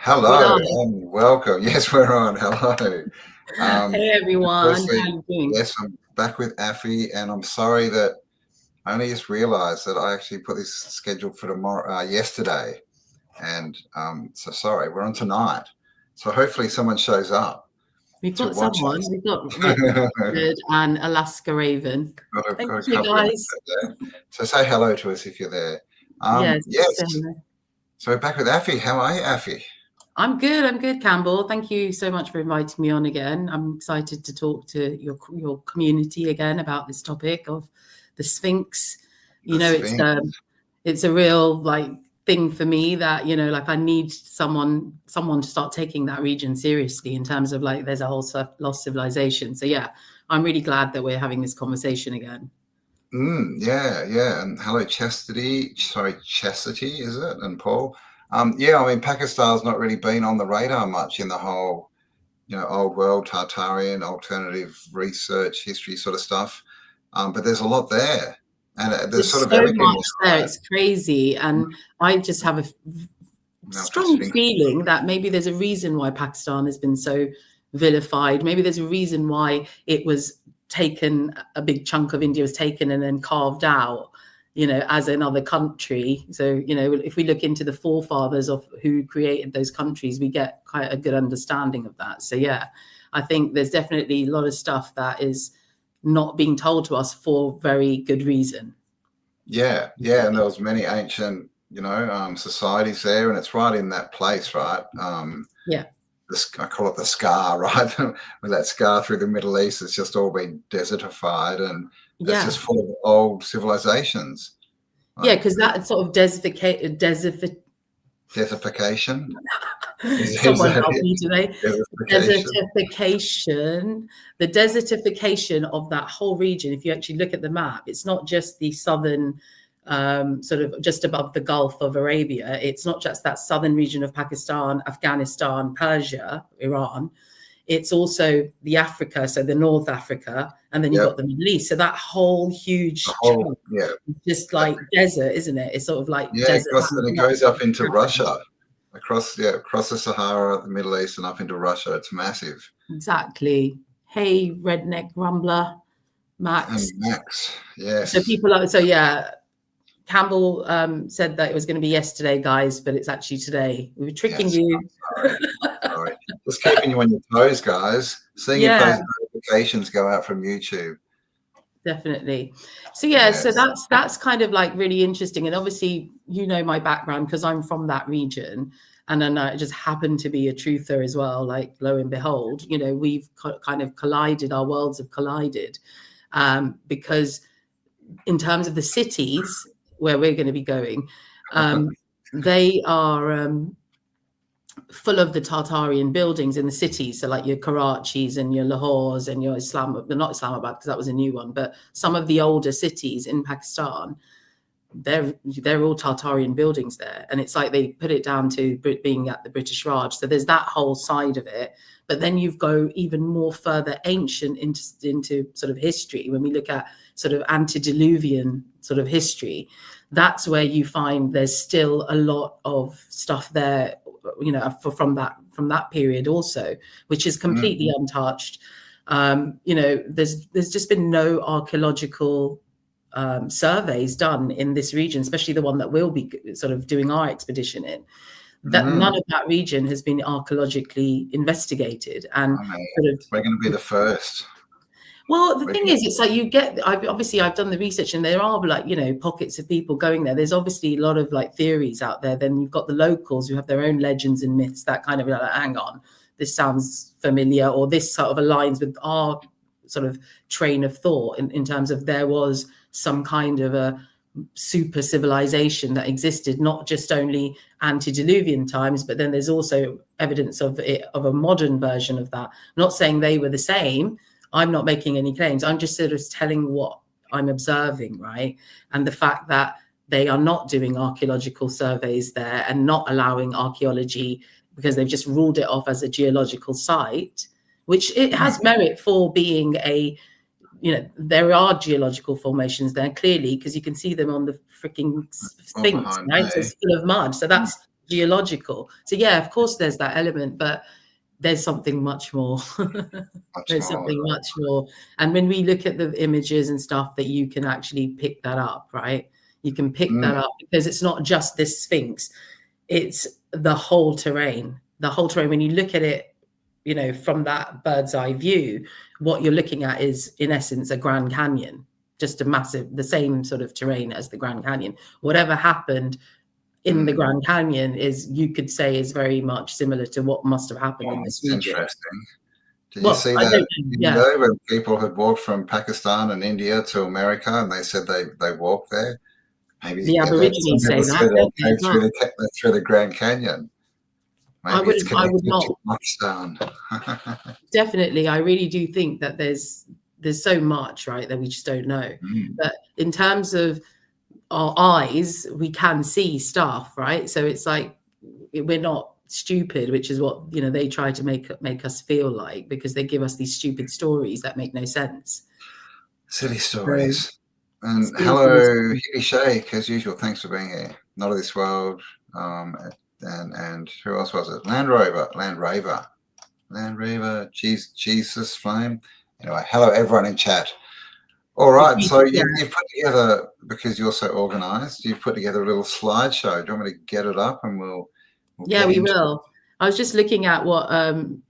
We Hello are. and welcome. Yes, we're on. Hello. Hey everyone, how Firstly, you doing? yes, I'm back with Affy, and I'm sorry that I only just realised that I actually put this scheduled for tomorrow, yesterday, and so sorry. We're on tonight, so hopefully someone shows up We've to got watch someone. us. We've got got, Richard and Alaska Raven. Thank got a you, couple of them guys. there. So say hello to us if you're there. Yes, Yes. same. So we're back with Affy. How are you, Affy? I'm good, Campbell. Thank you so much for inviting me on again. I'm excited to talk to your community again about this topic of the Sphinx. You know, it's a real thing for me that I need someone to start taking that region seriously in terms of there's a whole lost civilization. So yeah, I'm really glad that we're having this conversation again. Yeah. And hello, Chastity, is it? And Paul. Yeah, I mean, Pakistan's not really been on the radar much in the whole, old world, Tartarian, alternative research, history sort of stuff. But there's a lot there. And there's There's sort of so everything much there. right? It's crazy. And I just have a strong feeling that maybe there's a reason why Pakistan has been so vilified. Maybe there's a reason why it was taken, a big chunk of India was taken and then carved out, as another country. So, if we look into the forefathers of who created those countries, we get quite a good understanding of that. So, yeah, I think there's definitely a lot of stuff that is not being told to us for very good reason. Yeah. And there was many ancient, societies there, and it's right in that place, right? Yeah. I call it the scar, right? With that scar through the Middle East, it's just all been desertified, and it's just full of old civilizations. Yeah, because that sort of desertification. Someone help me today. The desertification of that whole region. If you actually look at the map, it's not just the southern, sort of just above the Gulf of Arabia. It's not just that southern region of Pakistan, Afghanistan, Persia, Iran. It's also the Africa, so the North Africa, and then you've got the Middle East. So that whole huge chunk, just like desert, isn't it? It's sort of like desert. And it goes up into Russia, across the Sahara, the Middle East, and up into Russia. It's massive. Exactly. Hey, redneck rumbler, Max. And Max, yes. So Campbell said that it was going to be yesterday, guys, but it's actually today. We were tricking you. Sorry. Just keeping you on your toes, guys. Seeing if those notifications go out from YouTube. Definitely. So so that's kind of really interesting. And obviously, my background because I'm from that region. And then I just happen to be a truther as well, lo and behold, we've kind of collided, our worlds have collided. Because in terms of the cities where we're going to be going, they are full of the Tartarian buildings in the cities. So like your Karachis and your Lahores and your not Islamabad, because that was a new one, but some of the older cities in Pakistan, they're all Tartarian buildings there. And it's like they put it down to being at the British Raj. So there's that whole side of it. But then you go even more further ancient into sort of history. When we look at sort of antediluvian sort of history, that's where you find there's still a lot of stuff there, from that period also, which is completely untouched. There's just been no archaeological surveys done in this region, especially the one that we'll be sort of doing our expedition in. That none of that region has been archaeologically investigated, and we're going to be the first. Well, the thing is, it's like I've done the research, and there are pockets of people going there. There's obviously a lot of theories out there. Then you've got the locals who have their own legends and myths that kind of hang on, this sounds familiar, or this sort of aligns with our sort of train of thought in terms of there was some kind of a super civilization that existed, not just only antediluvian times, but then there's also evidence of a modern version of that. Not saying they were the same. I'm not making any claims. I'm just sort of telling what I'm observing, right? And the fact that they are not doing archaeological surveys there and not allowing archaeology because they've just ruled it off as a geological site, which it has merit for being there are geological formations there clearly, because you can see them on the freaking Sphinx, right? So it's full of mud. So that's geological. So yeah, of course there's that element, but there's something much more. There's something much more. And when we look at the images and stuff, that you can actually pick that up, right? You can pick that up, because it's not just this Sphinx, it's the whole terrain. The whole terrain, when you look at it, you know, from that bird's eye view, what you're looking at is, in essence, a Grand Canyon, just a massive, the same sort of terrain as the Grand Canyon. Whatever happened in the Grand Canyon is, you could say, is very much similar to what must have happened in this region. Interesting. Did you see that video where people had walked from Pakistan and India to America, and they said they walked there? Maybe the Aborigines say that through the Grand Canyon. Maybe I would not. Down. Definitely, I really do think that there's so much, right, that we just don't know. But in terms of our eyes, we can see stuff, right? So it's like, we're not stupid, which is what, you know, they try to make us feel like, because they give us these stupid stories that make no sense. Silly stories. And hello, Hippie Shake, as usual. Thanks for being here. Not of this world. And who else was it? Land Rover, Jesus Flame. Anyway, hello everyone in chat. All right, so you've put together, because you're so organised, you've put together a little slideshow. Do you want me to get it up, and we'll yeah, we will. I was just looking at what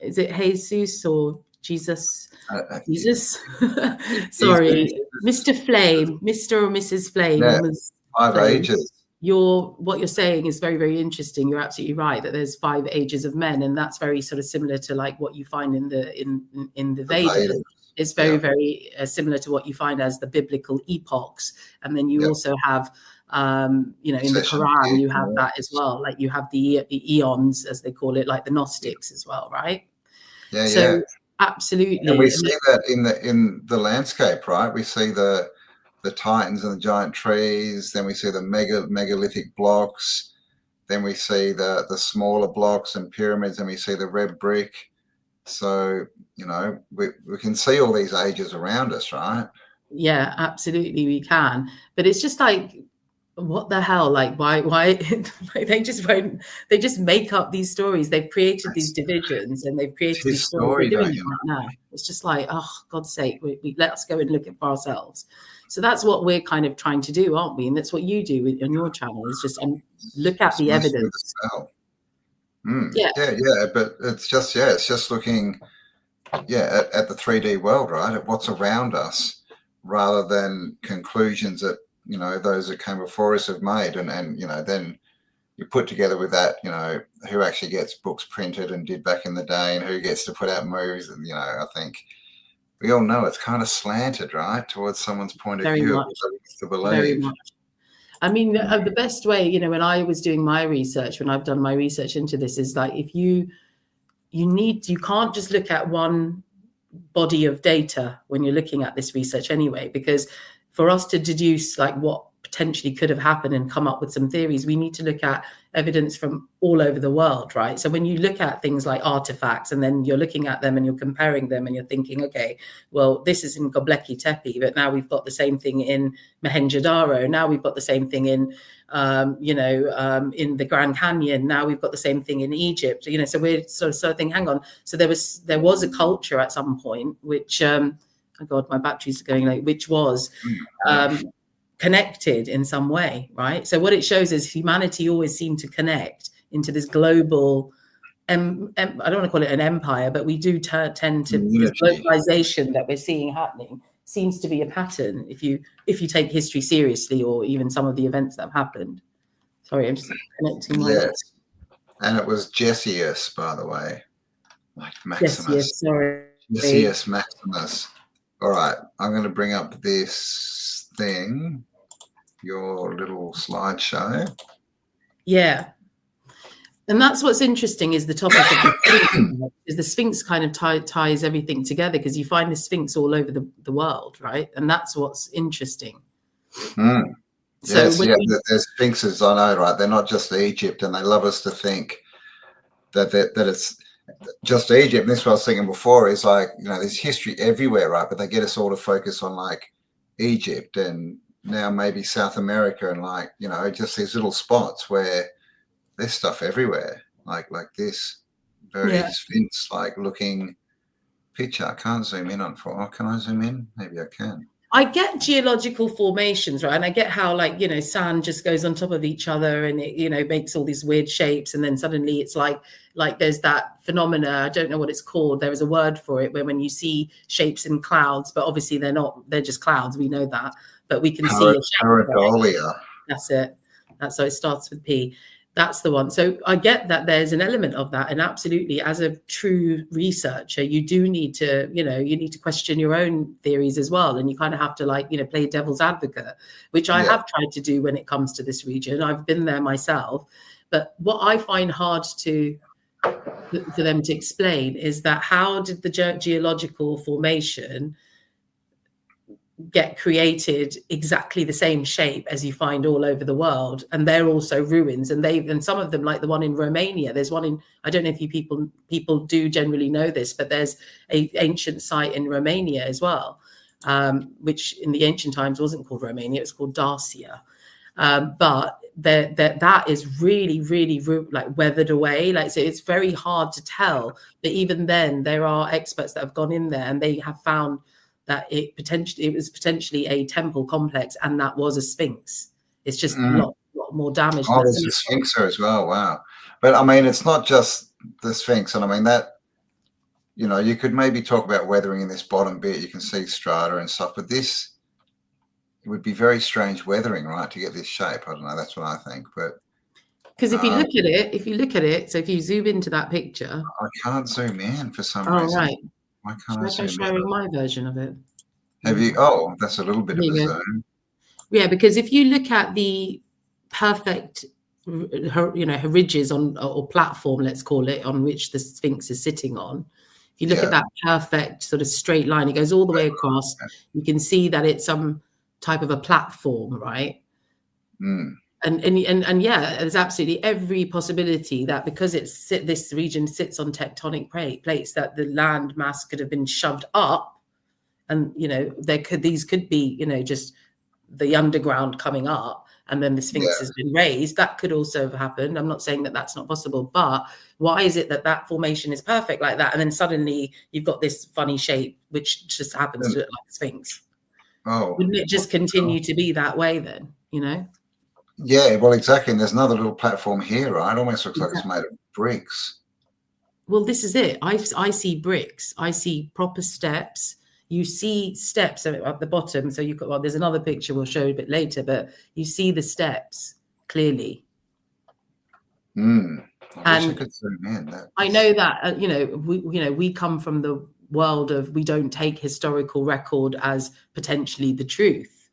is it, Jesus or Jesus? Jesus. Sorry, Mr. Flame, Mr. or Mrs. Flame. Yeah, 5 ages. What you're saying is very, very interesting. You're absolutely right that there's 5 ages of men, and that's very sort of similar to like what you find in the Vedas. It's very, very similar to what you find as the biblical epochs. And then you also have, you know, in the Quran, you have that as well. Like you have the eons, as they call it, like the Gnostics as well, right? So absolutely. And we see that in the landscape, right? We see the titans and the giant trees. Then we see the megalithic blocks. Then we see the smaller blocks and pyramids, and we see the red brick. So, you know, we can see all these ages around us, right? Yeah, absolutely, we can. But it's just like, what the hell? Like, why like they just make up these stories. They've created these divisions, and they've created these stories. They're doing it right now. It's just like, oh, God's sake, we let us go and look at for ourselves. So that's what we're kind of trying to do, aren't we? And that's what you do on your channel, is just look at the evidence. Yeah, but it's just looking, at the 3D world, right? At what's around us, rather than conclusions that, you know, those that came before us have made, and you know, then you put together with that, you know, who actually gets books printed and did back in the day, and who gets to put out movies, and you know, I think we all know it's kind of slanted, right, towards someone's point of view to believe. Very much. I mean, the best way, you know, when I was doing my research, when I've done my research into this, is like, if you can't just look at one body of data when you're looking at this research anyway, because for us to deduce like what potentially could have happened and come up with some theories, we need to look at evidence from all over the world, right? So when you look at things like artifacts, and then you're looking at them and you're comparing them, and you're thinking, okay, well, this is in Göbekli Tepe, but now we've got the same thing in Mohenjo-daro. Now we've got the same thing in, in the Grand Canyon. Now we've got the same thing in Egypt. You know, so we're sort of thinking, hang on. So there was a culture at some point, which, oh God, my batteries are going late, which was connected in some way, right? So what it shows is humanity always seemed to connect into this global, I don't want to call it an empire, but we do tend to, this globalization that we're seeing happening seems to be a pattern if you take history seriously, or even some of the events that have happened. Sorry, I'm just connecting my... Yes, and it was Gessius, by the way, like Maximus. Gessius Maximus. All right, I'm going to bring up this thing, your little slideshow. Yeah. And that's what's interesting, is the topic of the Sphinx, is the Sphinx kind of ties everything together, because you find the Sphinx all over the world, right? And that's what's interesting. Mm. So yes, there's Sphinxes, I know, right? They're not just Egypt, and they love us to think that it's just Egypt. And this is what I was thinking before, is like, you know, there's history everywhere, right? But they get us all to focus on like Egypt, and now maybe South America, and like, you know, just these little spots where there's stuff everywhere, like this very Sphinx-like looking picture. I can't zoom in on for. Oh, can I zoom in? Maybe I can. I get geological formations, right? And I get how, like, sand just goes on top of each other and it, makes all these weird shapes. And then suddenly it's like there's that phenomena. I don't know what it's called. There is a word for it, where when you see shapes in clouds, but obviously they're just clouds. We know that, but we can see a shape. Pareidolia. That's it. So it starts with P. That's the one. So I get that there's an element of that. And absolutely, as a true researcher, you do need to, you need to question your own theories as well. And you kind of have to play devil's advocate, which I have tried to do when it comes to this region. I've been there myself. But what I find hard for them to explain is that how did the geological formation get created exactly the same shape as you find all over the world? And they're also ruins, and some of them, like the one in Romania, there's one in, I don't know if you people do generally know this, but there's a ancient site in Romania as well, which in the ancient times wasn't called Romania, it's called Dacia, but that is really, really like weathered away, so it's very hard to tell. But even then, there are experts that have gone in there and they have found that it was potentially a temple complex, and that was a Sphinx. It's just a lot more damage. Oh, there's a Sphinx there as well. Wow. But I mean, it's not just the Sphinx. And I mean, that, you could maybe talk about weathering in this bottom bit. You can see strata and stuff, but this, it would be very strange weathering, right, to get this shape. I don't know. That's what I think. But because if you look at it, so if you zoom into that picture, I can't zoom in for some reason. Right. Why can't I zoom showing my version of it? Have you? Oh, that's a little bit of a zoom. Yeah, because if you look at the perfect, ridges or platform, let's call it, on which the Sphinx is sitting on, if you look at that perfect sort of straight line, it goes all the way across. You can see that it's some type of a platform, right? And yeah, there's absolutely every possibility that because this region sits on tectonic plates, that the land mass could have been shoved up, and these could be just the underground coming up, and then the Sphinx has been raised. That could also have happened. I'm not saying that that's not possible, but why is it that formation is perfect like that, and then suddenly you've got this funny shape which just happens to look like a Sphinx? Wouldn't it just continue to be that way then? Yeah, well, exactly. And there's another little platform here, right? It almost looks like it's made of bricks. Well, this is it. I see bricks. I see proper steps. You see steps at the bottom. So there's another picture we'll show a bit later, but you see the steps clearly. I wish I could zoom in. I know that we come from the world of, we don't take historical record as potentially the truth,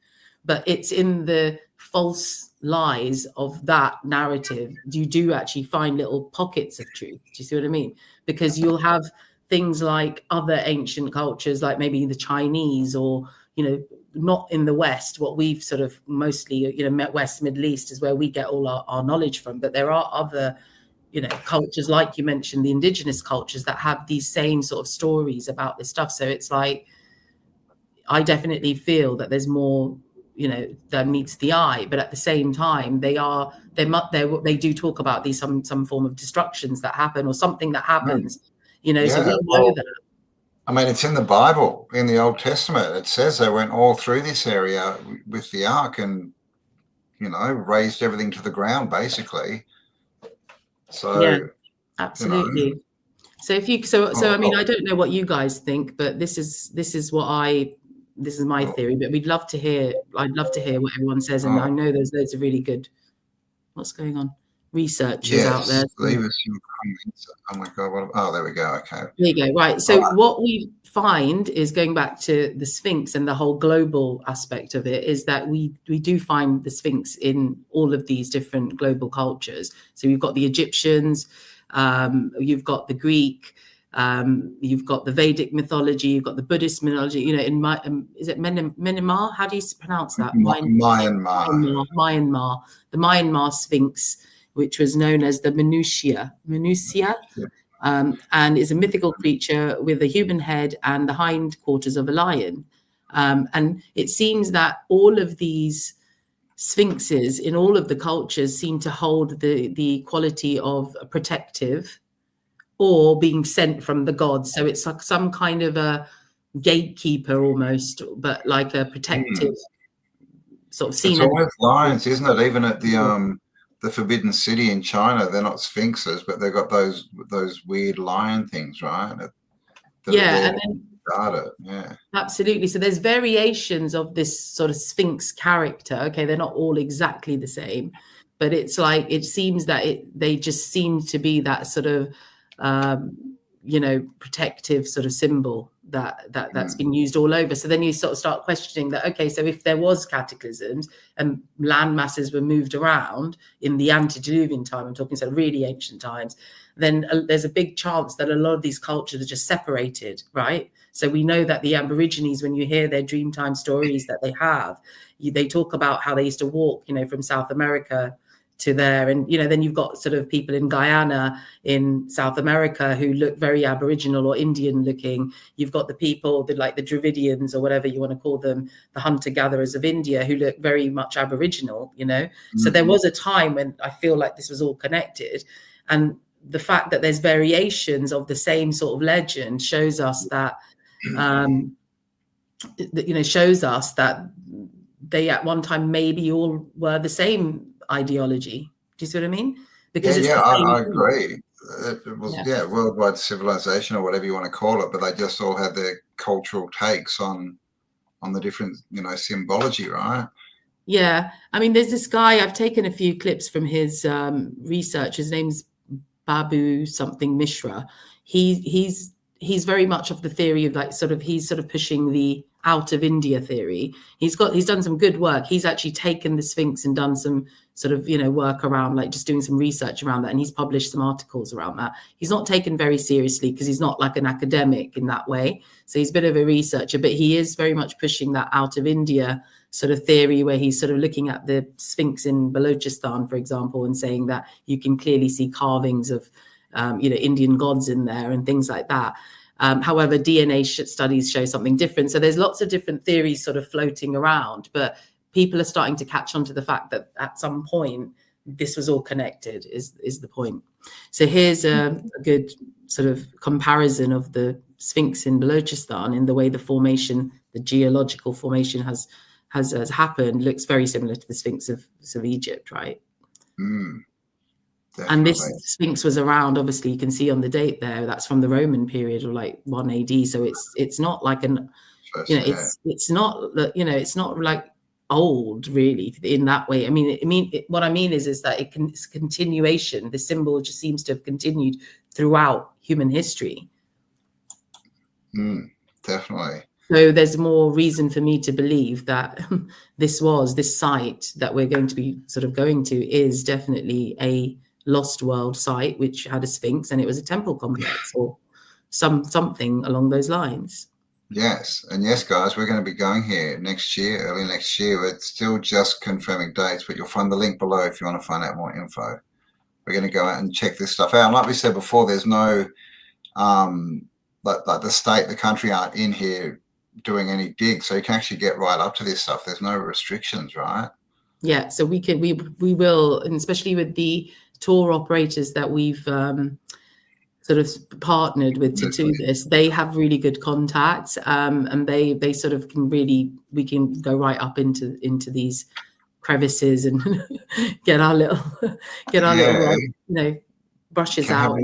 but it's in the false lies of that narrative you do actually find little pockets of truth. Do you see what I mean? Because you'll have things like other ancient cultures, like maybe the Chinese, or not in the West, what we've sort of mostly West, Middle East is where we get all our knowledge from, but there are other cultures, like you mentioned, the indigenous cultures, that have these same sort of stories about this stuff. So it's like, I definitely feel that there's more that meets the eye, but at the same time, they do talk about these some form of destructions that happen, or something that happens, so we know that. I mean, it's in the Bible, in the Old Testament. It says they went all through this area with the ark and raised everything to the ground, basically. So yeah, absolutely. So if you I mean, I don't know what you guys think, but this is my theory, but I'd love to hear what everyone says. And I know there's loads of really good, what's going on, researchers out there. Leave us your comments. Oh my God. There we go. Okay. There you go. Right. So what we find is, going back to the Sphinx and the whole global aspect of it, is that we do find the Sphinx in all of these different global cultures. So we've got the Egyptians, you've got the Greek, you've got the Vedic mythology, you've got the Buddhist mythology, is it Myanmar? How do you pronounce that? Myanmar. The Myanmar Sphinx, which was known as the Manusia, and is a mythical creature with a human head and the hindquarters of a lion. And it seems that all of these sphinxes in all of the cultures seem to hold the quality of a protective or being sent from the gods. So it's like some kind of a gatekeeper almost, but like a protective sort of It's seen as. always lions, isn't it? Even at the Forbidden City in China, they're not sphinxes, but they've got those weird lion things, right? Yeah, and then yeah, absolutely. So there's variations of this sort of Sphinx character. Okay, they're not all exactly the same, but it's like it seems that they just seem to be that sort of protective sort of symbol that's been used all over. So then you sort of start questioning that, okay, so if there was cataclysms and land masses were moved around in the antediluvian time, I'm talking sort of really ancient times, then there's a big chance that a lot of these cultures are just separated, right? So we know that the Aborigines, when you hear their Dreamtime stories that they have, they talk about how they used to walk, from South America to there. And, then you've got sort of people in Guyana in South America who look very Aboriginal or Indian looking. You've got the people that like the Dravidians or whatever you want to call them, the hunter-gatherers of India who look very much Aboriginal, So there was a time when I feel like this was all connected. And the fact that there's variations of the same sort of legend shows us that, shows us that they at one time maybe all were the same ideology. Do you see what I mean? Because I agree. It was worldwide civilization or whatever you want to call it, but they just all had their cultural takes on the different symbology, right? Yeah, I mean, there's this guy, I've taken a few clips from his research. His name's Babu something Mishra. He's very much of the theory of like he's sort of pushing the out of India theory. He's done some good work. He's actually taken the Sphinx and done some sort of work around, like just doing some research around that, and he's published some articles around that. He's not taken very seriously because he's not like an academic in that way, so he's a bit of a researcher, but he is very much pushing that out of India sort of theory, where he's sort of looking at the Sphinx in Balochistan, for example, and saying that you can clearly see carvings of Indian gods in there and things like that. However, DNA studies show something different. So there's lots of different theories sort of floating around, but people are starting to catch on to the fact that at some point this was all connected is the point. So here's a good sort of comparison of the Sphinx in Balochistan in the way the formation, the geological formation has happened, looks very similar to the Sphinx of Egypt, right? Definitely. And this Sphinx was around, obviously you can see on the date there, that's from the Roman period of like 1 AD. So it's not like it's not like old really in that way. What I mean is that it's continuation. The symbol just seems to have continued throughout human history. Definitely. So there's more reason for me to believe that this site that we're going to be sort of going to is definitely a lost world site which had a Sphinx, and it was a temple complex or something along those lines. Yes, and yes, guys, we're going to be going here next year, early next year. We're still just confirming dates, but you'll find the link below if you want to find out more info. We're going to go out and check this stuff out. And like we said before, there's no like the state, the country aren't in here doing any digs, so you can actually get right up to this stuff. There's no restrictions, right? Yeah, so we will, and especially with the tour operators that we've sort of partnered with to do this, they have really good contacts, and they sort of we can go right up into these crevices and get our little brushes out.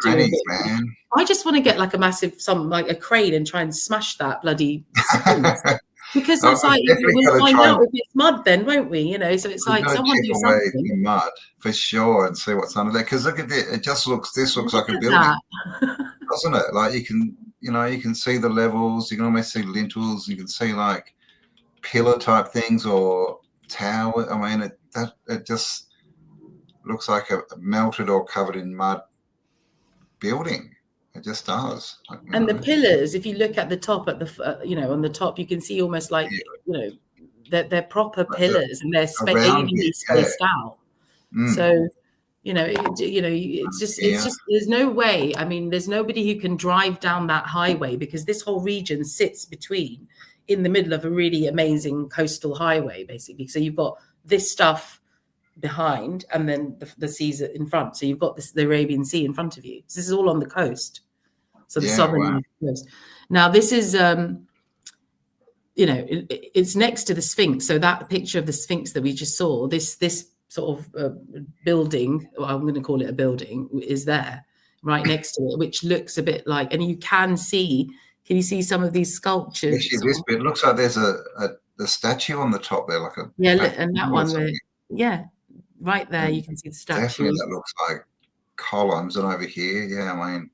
Man. I just want to get like a massive like a crane and try and smash that bloody Sphinx. Because it's like we'll find out if it's mud then, won't we? So it's like someone do something in mud for sure and see what's under there. Because look at it, this looks like a building, doesn't it? Like you can see the levels, you can almost see lintels, you can see like pillar type things or tower. I mean, it just looks like a melted or covered in mud building. It just does. And the pillars, if you look at the top, at the on the top, you can see almost like they're proper pillars and they're evenly spaced out. So it's just there's no way. I mean, there's nobody who can drive down that highway because this whole region sits in the middle of a really amazing coastal highway, basically. So you've got this stuff behind, and then the seas in front. So you've got the Arabian Sea in front of you. So this is all on the coast. So the southern coast. Now this is, it's next to the Sphinx. So that picture of the Sphinx that we just saw, this sort of building, well, I'm going to call it a building, is there right next to it, which looks a bit like, and you can you see some of these sculptures? Actually, this bit looks like there's a statue on the top there, like a and that one right there, you can see the statue. Definitely, that looks like columns, and over here, I mean,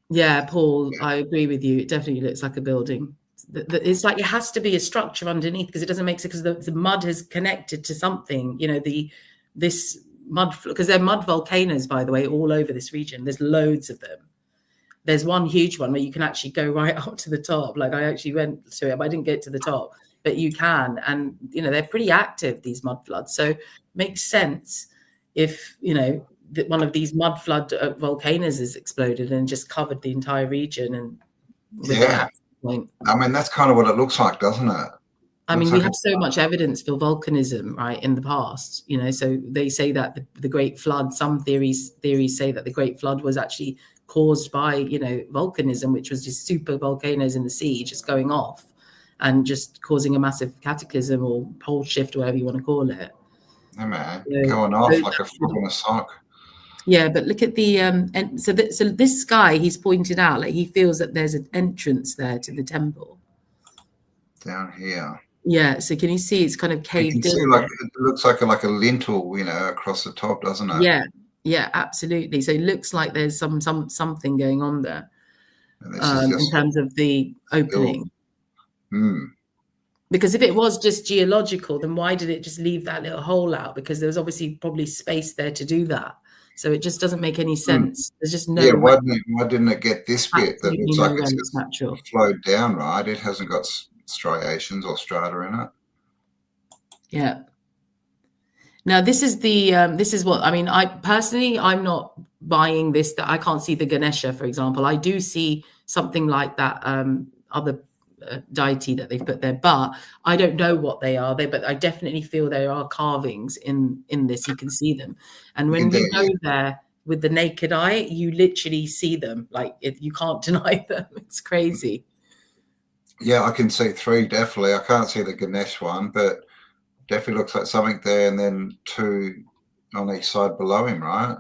yeah, Paul, I agree with you. It definitely looks like a building. It's like it has to be a structure underneath, because it doesn't make sense, because the mud has connected to something. This mud, because they're mud volcanoes, by the way, all over this region. There's loads of them. There's one huge one where you can actually go right up to the top. Like I actually went to it, but I didn't get to the top. But you can, and they're pretty active, these mud floods. So it makes sense if that one of these mud flood volcanoes has exploded and just covered the entire region. And I mean, that's kind of what it looks like, doesn't it? I mean, we have so much evidence for volcanism, right, in the past. So they say that the Great Flood, some theories say that the Great Flood was actually caused by volcanism, which was just super volcanoes in the sea just going off and just causing a massive cataclysm or pole shift, or whatever you want to call it. No, man, going off like a frog in a sock. Yeah, but look at the and so this guy, he's pointed out, like, he feels that there's an entrance there to the temple down here. Yeah, so can you see it's kind of caved in? See, like, it looks like a lintel, across the top, doesn't it? Yeah, absolutely. So it looks like there's something going on there in terms of the opening. Because if it was just geological, then why did it just leave that little hole out? Because there was obviously probably space there to do that. So it just doesn't make any sense. There's just no. Yeah, why didn't it get this bit that looks like it's just natural, flowed down, right? It hasn't got striations or strata in it. Yeah. Now this is what I mean. I'm not buying this. That I can't see the Ganesha, for example. I do see something like that other deity that they've put there, but I don't know what they are. But I definitely feel there are carvings in this. You can see them, and when you go there with the naked eye, you literally see them. Like you can't deny them. It's crazy. Yeah, I can see three, definitely. I can't see the Ganesh one, but definitely looks like something there, and then two on each side below him, right?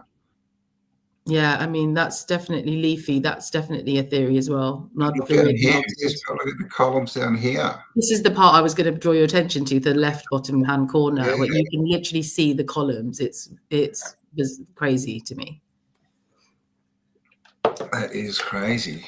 Yeah, I mean, that's definitely leafy. That's definitely a theory as well. Look down here. Just look at the columns down here. This is the part I was going to draw your attention to, the left bottom hand corner, where you can literally see the columns. It's crazy to me. That is crazy.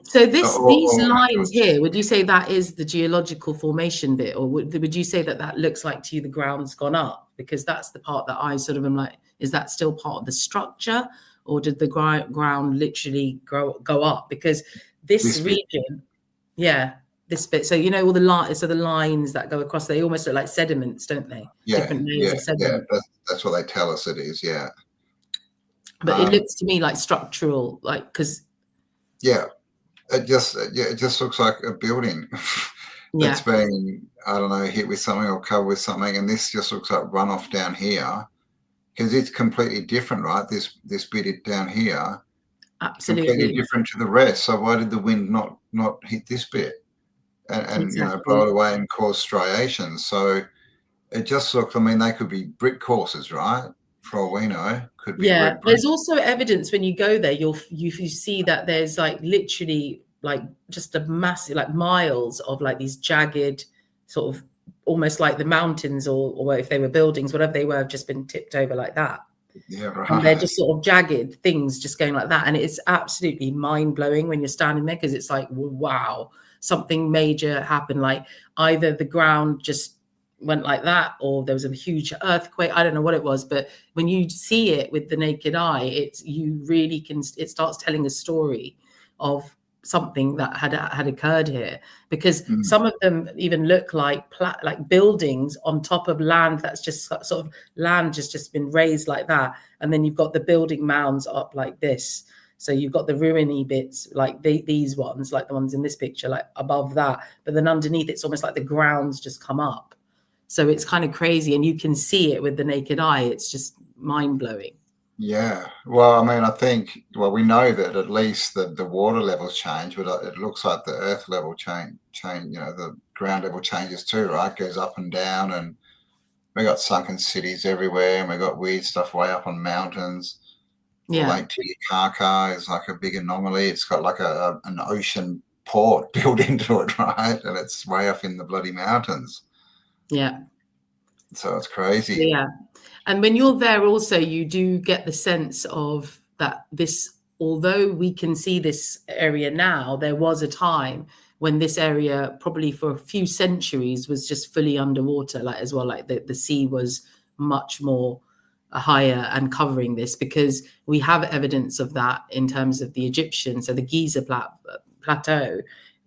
So these lines here, would you say that is the geological formation bit, or would you say that looks like to you the ground's gone up? Because that's the part that I sort of am like, is that still part of the structure, or did the ground literally go up? Because this region, this bit. So all the lines that go across, they almost look like sediments, don't they? Yeah, different layers of sediment. Yeah, that's what they tell us it is. Yeah, but it looks to me like structural, like because. Yeah. It just looks like a building that's been, I don't know, hit with something or covered with something, and this just looks like runoff down here, because it's completely different, right? This bit down here, absolutely completely different to the rest. So why did the wind not hit this bit and exactly. blow it away and cause striations? So it just looks. I mean, they could be brick courses, right? For all we know, could be. Yeah, there's also evidence when you go there, you see that there's like literally like just a massive, like miles of like these jagged sort of almost like the mountains or if they were buildings, whatever they were, have just been tipped over like that. Yeah, right. And they're just sort of jagged things just going like that. And it's absolutely mind blowing when you're standing there, because it's like, wow, something major happened. Like either the ground just went like that, or there was a huge earthquake. I don't know what it was, but when you see it with the naked eye, it starts telling a story of something that had occurred here, because some of them even look like buildings on top of land that's just sort of land just been raised like that, and then you've got the building mounds up like this. So you've got the ruiny bits, like these ones, like the ones in this picture, like above that, but then underneath it's almost like the ground's just come up. So it's kind of crazy, and you can see it with the naked eye. It's just mind-blowing. Yeah. Well, I mean, I think, well, we know that at least the water levels change, but it looks like the earth level change, the ground level changes too, right? Goes up and down, and we got sunken cities everywhere, and we got weird stuff way up on mountains. Yeah. Lake Titicaca is like a big anomaly. It's got like an ocean port built into it, right? And it's way up in the bloody mountains. Yeah. So it's crazy. Yeah. And when you're there also, you do get the sense of that this, although we can see this area now, there was a time when this area probably for a few centuries was just fully underwater, like as well, like the sea was much more higher and covering this, because we have evidence of that in terms of the Egyptians. So the Giza plateau,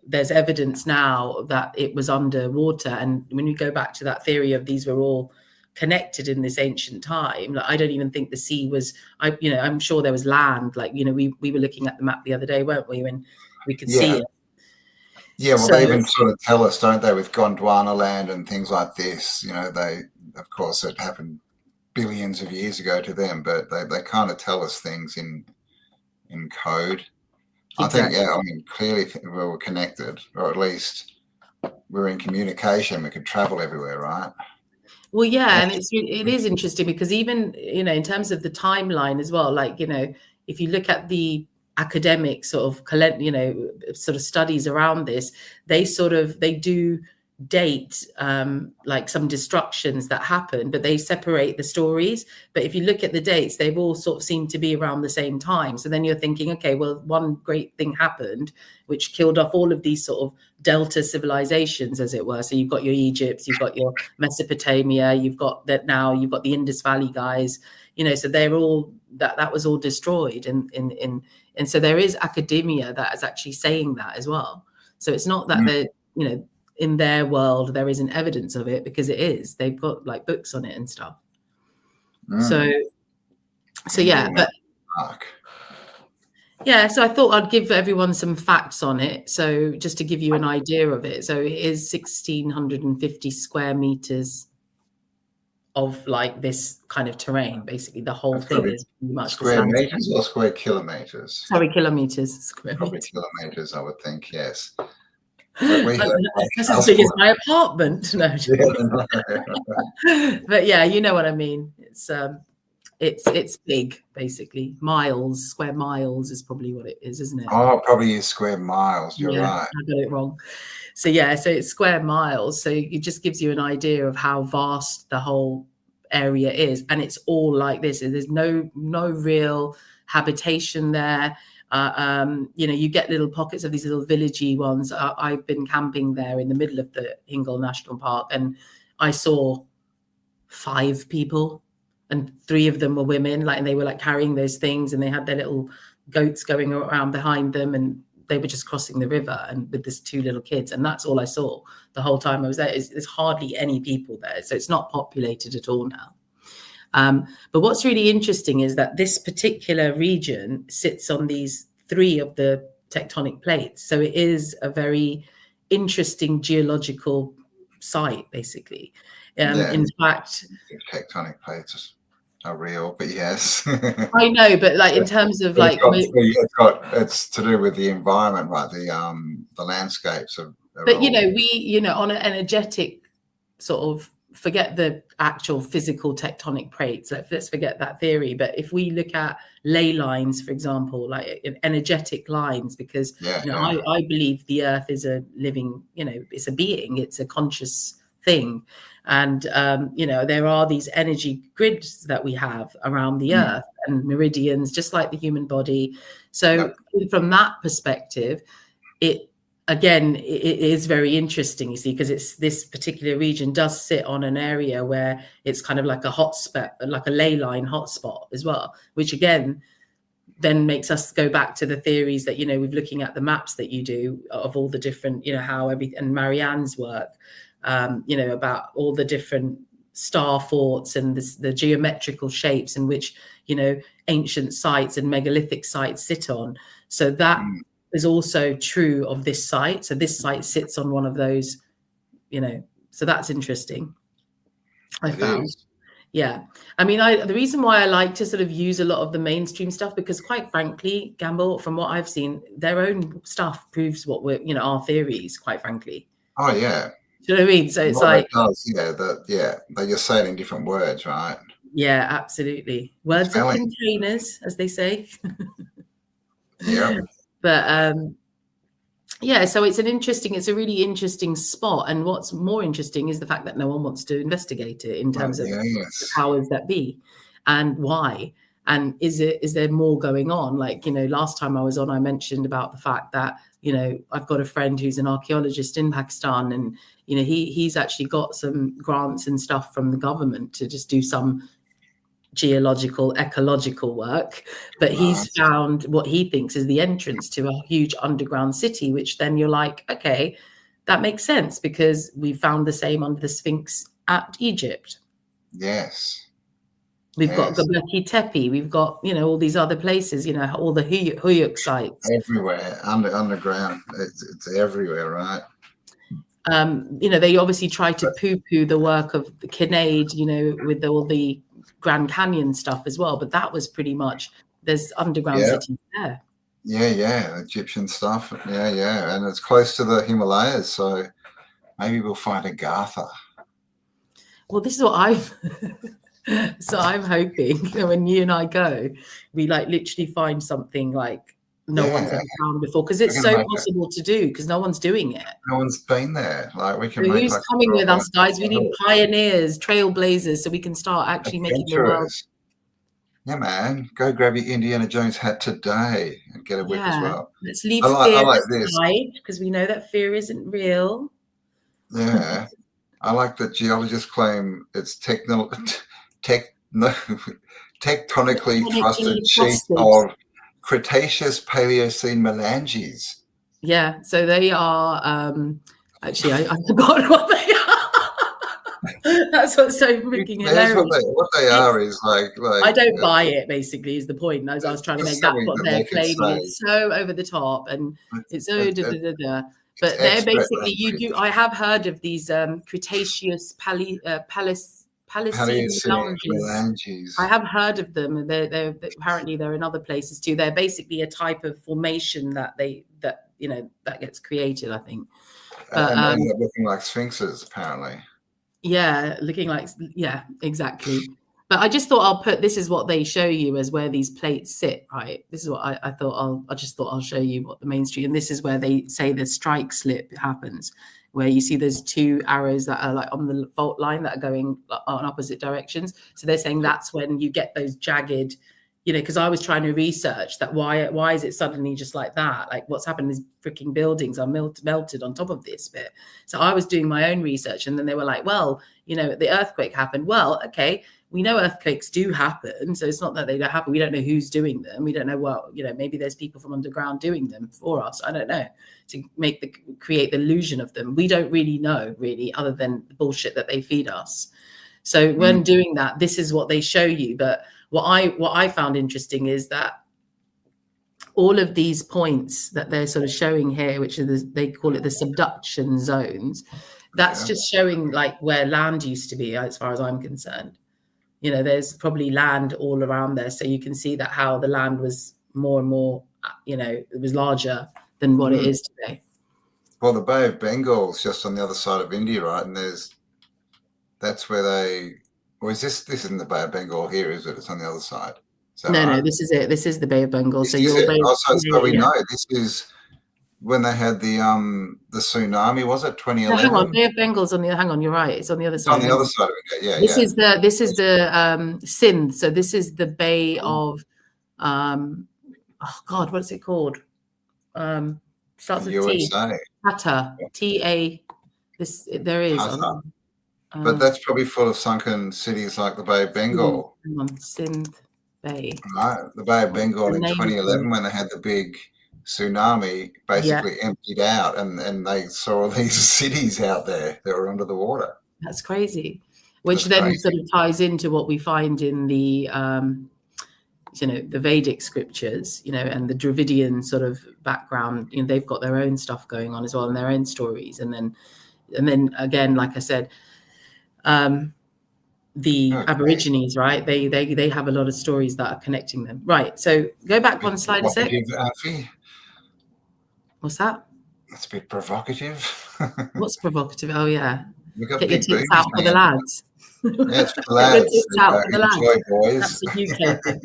there's evidence now that it was underwater. And when you go back to that theory of these were all connected in this ancient time, like, I don't even think the sea was, I'm sure there was land, like, we were looking at the map the other day, weren't we, when we could see it. Yeah, well, they even sort of tell us, don't they, with Gondwana land and things like this, they, of course, it happened billions of years ago to them, but they kind of tell us things in code. Exactly. I think, I mean, clearly we were connected, or at least we're in communication. We could travel everywhere, right? Well, yeah, and it is interesting because even, in terms of the timeline as well, like, if you look at the academic sort of studies around this, they do date like some destructions that happen, but they separate the stories. But if you look at the dates, they've all sort of seemed to be around the same time. So then you're thinking, okay, well, one great thing happened which killed off all of these sort of delta civilizations, as it were. So you've got your Egypt, you've got your Mesopotamia, you've got the Indus Valley guys, so they're all that was all destroyed, and so there is academia that is actually saying that as well. So it's not that they're, in their world there isn't evidence of it, because it is. They've got like books on it and stuff. So yeah, but yeah, so I thought I'd give everyone some facts on it, so just to give you an idea of it. So it is 1,650 square meters of like this kind of terrain. Basically the whole thing is pretty much square meters or square kilometers. Sorry, kilometers. Probably kilometers, I would think. Yes. That's as big as my apartment. No. But yeah, you know what I mean. It's big, basically. Square miles is probably what it is, isn't it? Oh, probably is square miles. You're right. I got it wrong. So yeah, so it's square miles. So it just gives you an idea of how vast the whole area is, and it's all like this. There's no real habitation there. You get little pockets of these little villagey ones. I've been camping there in the middle of the Hingol National Park, and I saw 5 people, and 3 of them were women, and they were carrying those things, and they had their little goats going around behind them, and they were just crossing the river, and with these 2 little kids, and that's all I saw the whole time I was there. There's hardly any people there, so it's not populated at all now. But what's really interesting is that this particular region sits on these 3 of the tectonic plates. So it is a very interesting geological site, basically. In fact, tectonic plates are real, but yes. I know, but in terms of it's to do with the environment, right? The landscapes of. But on an energetic sort of, forget the actual physical tectonic plates, let's forget that theory. But if we look at ley lines, for example, like energetic lines, because I believe the earth is a living, it's a being, it's a conscious thing, and there are these energy grids that we have around the earth, and meridians, just like the human body. So from that perspective, it is very interesting, you see, because it's this particular region does sit on an area where it's kind of like a hotspot, like a ley line hotspot as well, which again then makes us go back to the theories that we're looking at the maps that you do of all the different, how everything, and Marianne's work, about all the different star forts and the geometrical shapes in which ancient sites and megalithic sites sit on. So that is also true of this site. So this site sits on one of those, so that's interesting. I It found. is. Yeah. I mean, the reason why I like to sort of use a lot of the mainstream stuff, because quite frankly, Gamble, from what I've seen, their own stuff proves what we're, our theories, quite frankly. Oh yeah. Do you know what I mean? So it's like, It does, they just say it in different words, right? yeah, absolutely. Words are Spelling. containers, as they say. Yeah. But yeah, so it's a really interesting spot. And what's more interesting is the fact that no one wants to investigate it in terms of the Yes. powers that be and why. And is there more going on? Like, last time I was on, I mentioned about the fact that, I've got a friend who's an archaeologist in Pakistan, and, he's actually got some grants and stuff from the government to just do some geological, ecological work, but he's found what he thinks is the entrance to a huge underground city, which then you're like, okay, that makes sense, because we found the same under the Sphinx at Egypt. Yes. We've got Göbekli Tepe, we've got, all these other places, all the Huyuk sites. Everywhere, underground, it's everywhere, right? They obviously try to poo-poo the work of the Kinnaid, with all the Grand Canyon stuff as well, but that was pretty much, there's underground cities there. Yeah, Egyptian stuff. Yeah, and it's close to the Himalayas, so maybe we'll find Agartha. Well, this is what I'm hoping, when you and I go, we like literally find something like no one's ever found before, because it's so possible to do, because no one's doing it. No one's been there. Like, we can so make who's coming with us, guys? We need pioneers, trailblazers, so we can start actually making the world. Yeah, man, go grab your Indiana Jones hat today and get a whip as well. Let's leave fear aside, because we know that fear isn't real. Yeah. I like that geologists claim it's tectonically thrusted sheet of Cretaceous Paleocene melanges. Yeah, so they are, actually, I forgot what they are. That's what's so freaking hilarious. What they are is like I don't buy it, basically, is the point. As I was trying to make, that's what they're claiming. It's so over the top, and it's so da-da-da-da. But they're basically, I have heard of these Cretaceous Paleocene melanges. I have heard of them. They're apparently they're in other places too. They're basically a type of formation that gets created, I think. And end up looking like sphinxes, apparently. Yeah, exactly. But I just thought this is what they show you as where these plates sit, right? This is what I thought I'll show you what the mainstream, and this is where they say the strike slip happens, where you see there's two arrows that are like on the fault line that are going on opposite directions. So they're saying that's when you get those jagged, because I was trying to research that why is it suddenly just like that? Like, what's happened is freaking buildings are melted on top of this bit. So I was doing my own research, and then they were like, well, the earthquake happened. Well, okay, we know earthquakes do happen, so it's not that they don't happen. We don't know who's doing them. We don't know maybe there's people from underground doing them for us. I don't know, to create the illusion of them. We don't really know, other than the bullshit that they feed us. So when doing that, this is what they show you. But what I found interesting is that all of these points that they're sort of showing here, which are they call it the subduction zones, that's just showing like where land used to be, as far as I'm concerned. There's probably land all around there, so you can see that how the land was more and more, it was larger than what it is today. Well, the Bay of Bengal is just on the other side of India, right? And that's where or is this isn't the Bay of Bengal here, is it? It's on the other side. No, this is it. This is the Bay of Bengal. So we know this is when they had the tsunami, was it 2011? No, hang on, Bay of Bengal's on the. Hang on, you're right. It's on the other side. On the other side of it, yeah. This is the Sindh. So this is the Bay of, oh God, what's it called? Starts with T. Tata. T-A. There is. But that's probably full of sunken cities like the Bay of Bengal. Hang on, Sindh Bay. Right, the Bay of Bengal in 2011, when they had the big tsunami, basically emptied out, and they saw all these cities out there that were under the water. That's crazy. Which sort of ties into what we find in the the Vedic scriptures, and the Dravidian sort of background. They've got their own stuff going on as well, and their own stories. And then again, like I said, the Okay. Aborigines, right? They have a lot of stories that are connecting them. Right. So go back one slide a sec. What's that? That's a bit provocative. What's provocative? Oh yeah. We've got Get your big tits boobies out for the now. lads. Yeah, it's for the Get your lads. tits out for the Enjoy, lads. boys. That's a UK thing.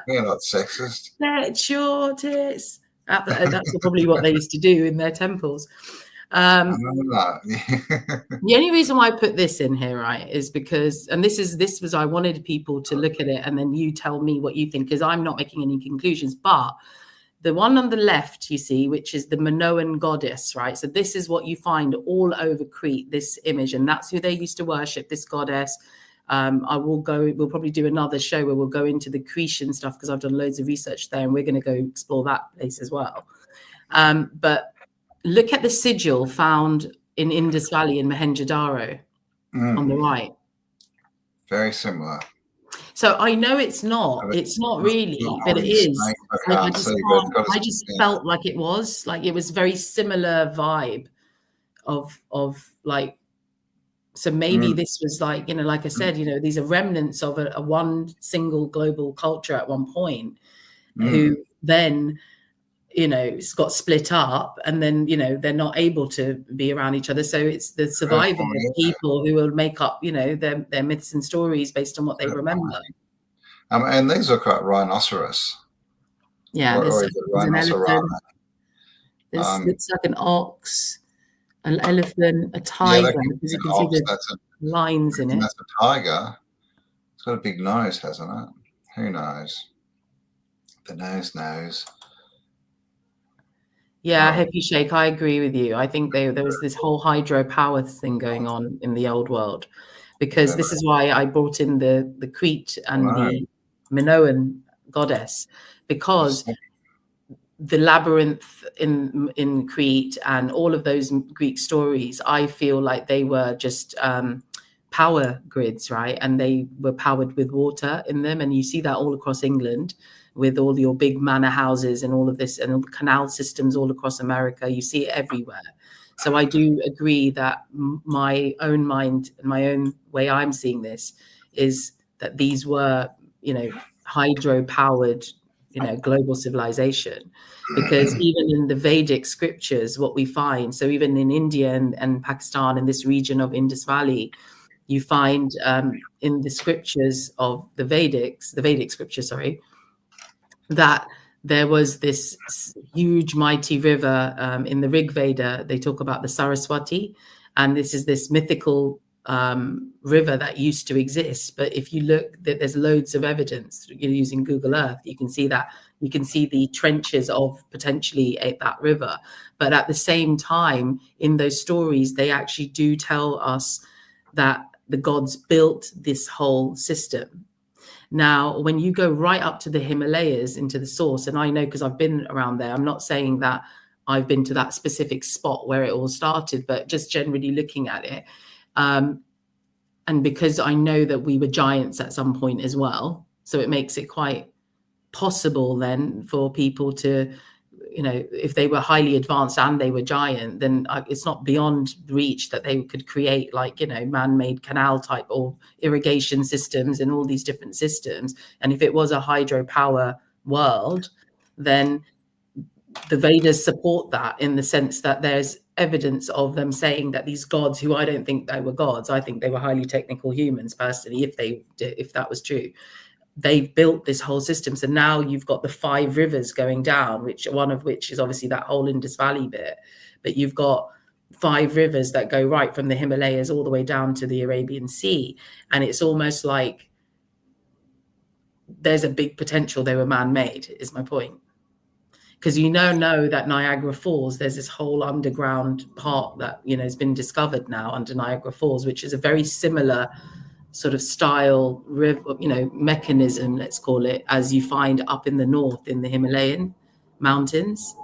We're not sexist. Get your tits. That's probably what they used to do in their temples. The only reason why I put this in here, right, is because, and this was I wanted people to look at it and then you tell me what you think, because I'm not making any conclusions. But the one on the left, you see, which is the Minoan goddess, right? So this is what you find all over Crete, this image, and that's who they used to worship, this goddess. We'll probably do another show where we'll go into the Cretan stuff, because I've done loads of research there and we're going to go explore that place as well. But look at the sigil found in Indus Valley in Mohenjo-daro on the right. Very similar. So I know it's not really, but it is. I just felt like it was very similar vibe of like, so maybe this was like, like I said, these are remnants of a one single global culture at one point who then, it's got split up, and then, they're not able to be around each other. So it's the survival of people who will make up, their myths and stories based on what they remember. And these are quite rhinoceros. Yeah, there's an elephant. This looks like an ox, an elephant, a tiger. Because you can see the lines in it. That's a tiger. It's got a big nose, hasn't it? Who knows? The nose knows. Yeah, Hippie Shake, I agree with you. I think there was this whole hydropower thing going on in the old world, because this is why I brought in the Crete and the Minoan goddess, because the labyrinth in Crete and all of those Greek stories, I feel like they were just power grids, right? And they were powered with water in them. And you see that all across England with all your big manor houses and all of this, and all the canal systems all across America. You see it everywhere. So I do agree that my own mind and my own way I'm seeing this is that these were, hydro-powered, global civilization. Because even in the Vedic scriptures, what we find, so even in India and Pakistan, in this region of Indus Valley, you find in the scriptures of the Vedic scripture, that there was this huge mighty river in the Rig Veda. They talk about the Saraswati, and this is this mythical river that used to exist. But if you look, there's loads of evidence using Google Earth. You can see the trenches of potentially that river. But at the same time, in those stories, they actually do tell us that the gods built this whole system. Now, when you go right up to the Himalayas, into the source, and I know because I've been around there, I'm not saying that I've been to that specific spot where it all started, but just generally looking at it. And because I know that we were giants at some point as well, so it makes it quite possible then for people to, if they were highly advanced and they were giant, then it's not beyond reach that they could create man-made canal type or irrigation systems and all these different systems. And if it was a hydropower world, then the Vedas support that, in the sense that there's evidence of them saying that these gods, who I don't think they were gods, I think they were highly technical humans personally, if that was true. They've built this whole system. So now you've got the 5 rivers going down, one of which is obviously that whole Indus Valley bit. But you've got 5 rivers that go right from the Himalayas all the way down to the Arabian Sea. And it's almost like there's a big potential they were man-made, is my point. Because know that Niagara Falls, there's this whole underground part that, has been discovered now under Niagara Falls, which is a very similar sort of style, mechanism, let's call it, as you find up in the north in the Himalayan mountains.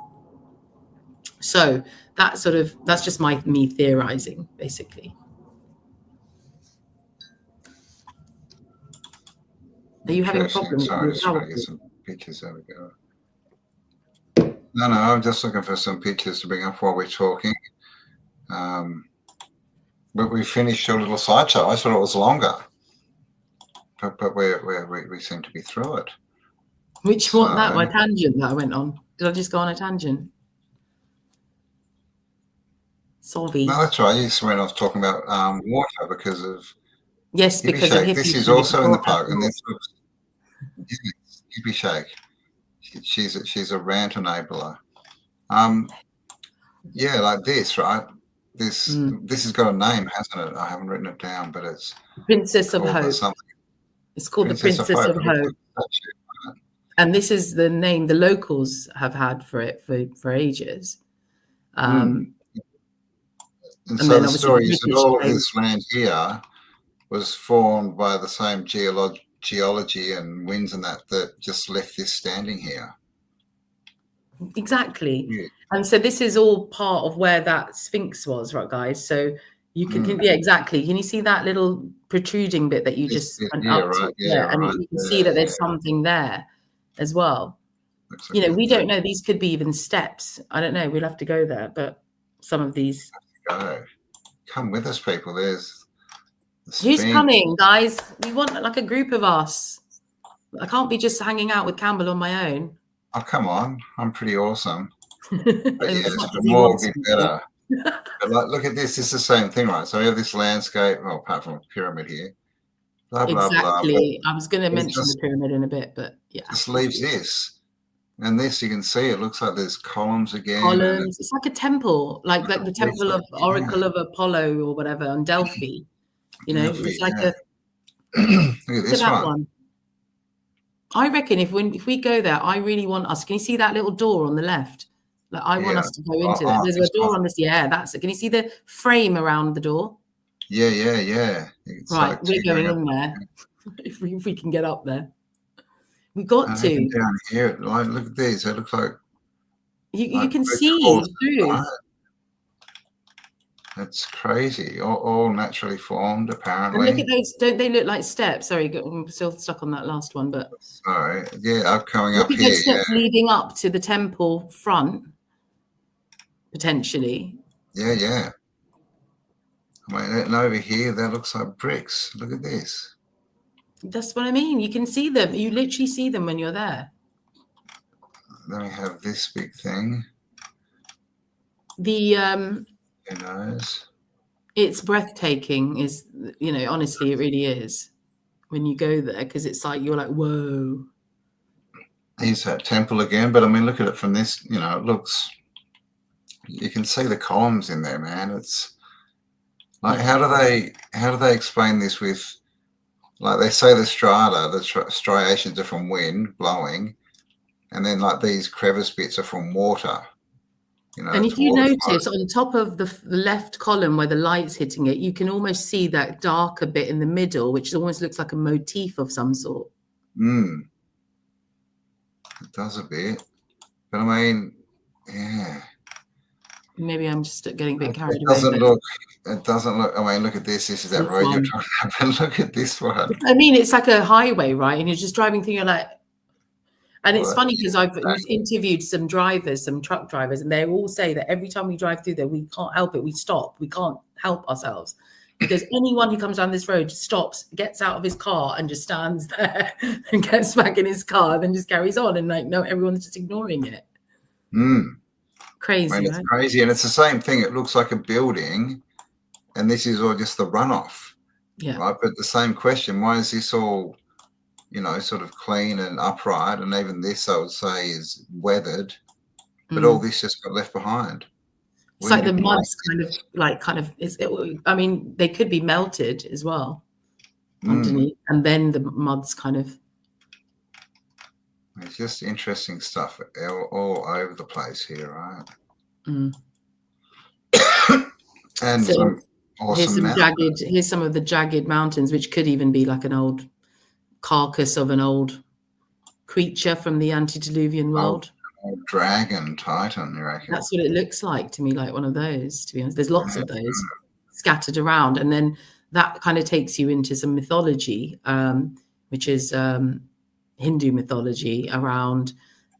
So that's just me theorizing, basically. Are you having a problem? Sorry, just trying to get some pictures. There we go. No, I'm just looking for some pictures to bring up while we're talking. we finished your little sideshow. I thought it was longer, but we seem to be through it. Which one? That my tangent that I went on. Did I just go on a tangent? Sorry. No, that's right. You just went off talking about water because of because of Hippie. This is also in the park, and this looks Hippie Shake. She's a rant enabler. Yeah, like this, right? This has got a name, hasn't it? I haven't written it down, but it's Princess of Hope. It's called the Princess of Hope. And this is the name the locals have had for it for ages. And so the story is that all of this land here was formed by the same geology and winds and that just left this standing here. Exactly. Yeah. And so this is all part of where that Sphinx was, right, guys? So you can yeah, exactly. Can you see that little protruding bit that you just went up to? Yeah, and you can see that there's something there as well. Like, you know, we don't know. These could be even steps. I don't know. We'll have to go there. But some of these. Come with us, people. There's who's coming, guys? We want like a group of us. I can't be just hanging out with Campbell on my own. Oh, come on. I'm pretty awesome. But yeah, the more would be better. But like, look at this. It's the same thing, right? So we have this landscape, well, apart from a pyramid here. Blah, blah, exactly. Blah. I was going to mention the pyramid in a bit, but yeah. Just leaves this. And this, you can see, it looks like there's columns again. Columns. It's like a temple, like the temple of Oracle of Apollo or whatever on Delphi. You know, Delphi, it's like a. Look at this one. I reckon if we go there, I really want us. Can you see that little door on the left? Like I want us to go into that. There's a door on this. Yeah, that's it. Can you see the frame around the door? Yeah. It's right, like we're going in there. If we can get up there. We got to. Down here, like, look at these. They look like you can see through. Right? That's crazy. All naturally formed, apparently. And look at those. Don't they look like steps? Sorry, I'm still stuck on that last one. But sorry, yeah, coming up here. Those steps leading up to the temple front, potentially. Yeah. I mean, and over here, that looks like bricks. Look at this. That's what I mean. You can see them. You literally see them when you're there. Then we have this big thing. Who knows? It's breathtaking. Is honestly, it really is. When you go there, because it's like you're like, whoa. Here's that temple again, but I mean, look at it from this. It looks. You can see the columns in there, man. It's like, how do they explain this with? Like they say the strata, the striations are from wind blowing, and then like these crevice bits are from water. And if you notice on top of the left column where the light's hitting it, you can almost see that darker bit in the middle, which almost looks like a motif of some sort. It does a bit. But I mean, yeah. Maybe I'm just getting a bit carried away. It doesn't look. I mean, look at this. This is that road you're trying to look at this one. I mean, it's like a highway, right? And you're just driving through. You're like, and it's funny because I've interviewed some truck drivers, and they all say that every time we drive through there, we can't help it. We stop. We can't help ourselves because anyone who comes down this road stops, gets out of his car, and just stands there and gets back in his car, and then just carries on. And like, no, everyone's just ignoring it. Crazy, I mean, it's crazy, and it's the same thing. It looks like a building, and this is all just the runoff. Yeah. Right, but the same question: why is this all, sort of clean and upright? And even this, I would say, is weathered, but all this just got left behind. It's like the mud's kind of. I mean, they could be melted as well underneath, and then the mud's kind of. It's just interesting stuff all over the place here, right? And some awesome here's some of the jagged mountains, which could even be like an old carcass of an old creature from the antediluvian world. Old dragon, titan, you reckon? That's what it looks like to me, like one of those, to be honest. There's lots of those scattered around. And then that kind of takes you into some mythology, which is... Hindu mythology around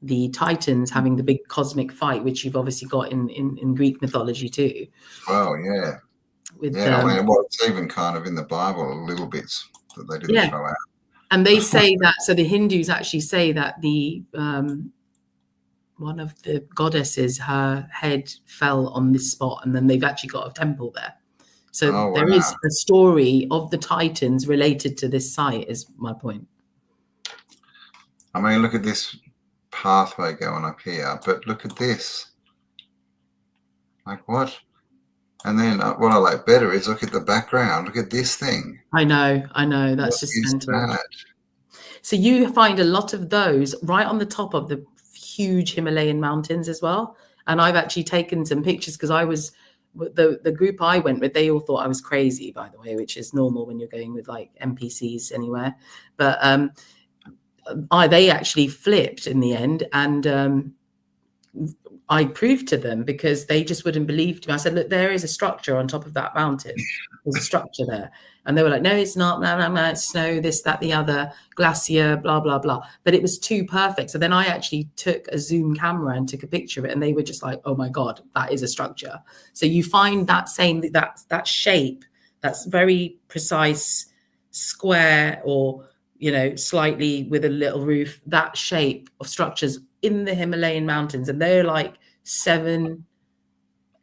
the Titans having the big cosmic fight, which you've obviously got in Greek mythology too. Oh yeah. with Yeah, I mean, well, it's even kind of in the Bible, little bits that they didn't throw out. And they say that, so the Hindus actually say that the one of the goddesses, her head fell on this spot, and then they've actually got a temple there. So there is a story of the Titans related to this site, is my point. I mean, look at this pathway going up here, but look at this. Like what? And then what I like better is look at the background. Look at this thing. I know. That's just mental. So you find a lot of those right on the top of the huge Himalayan mountains as well. And I've actually taken some pictures because I was the group I went with, they all thought I was crazy, by the way, which is normal when you're going with like NPCs anywhere. But they actually flipped in the end, and I proved to them because they just wouldn't believe me. I said, look, there is a structure on top of that mountain. There's a structure there. And they were like, no, it's not, it's snow, this, that, the other, glacier, blah, blah, blah. But it was too perfect. So then I actually took a zoom camera and took a picture of it, and they were just like, oh my God, that is a structure. So you find that that shape, that's very precise, square, or, you know, slightly with a little roof, that shape of structures in the Himalayan mountains, and they're like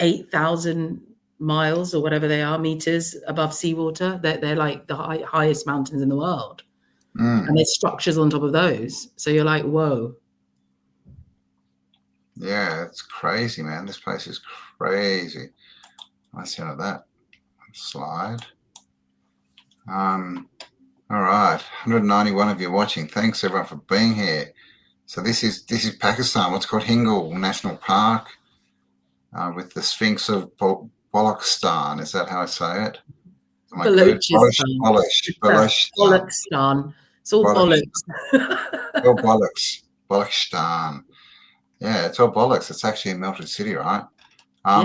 8,000 miles or whatever they are, meters above seawater. They're like the highest mountains in the world. And there's structures on top of those. So you're like, whoa. Yeah, it's crazy, man. This place is crazy. I see that slide. All right, 191 of you watching. Thanks everyone for being here. So this is Pakistan, what's called Hingol National Park, with the Sphinx of Balochistan. Is that how I say it? Balochistan. Balochistan. It's all bollocks. It's all bollocks. Balochistan. Yeah, it's all bollocks. It's actually a melted city, right?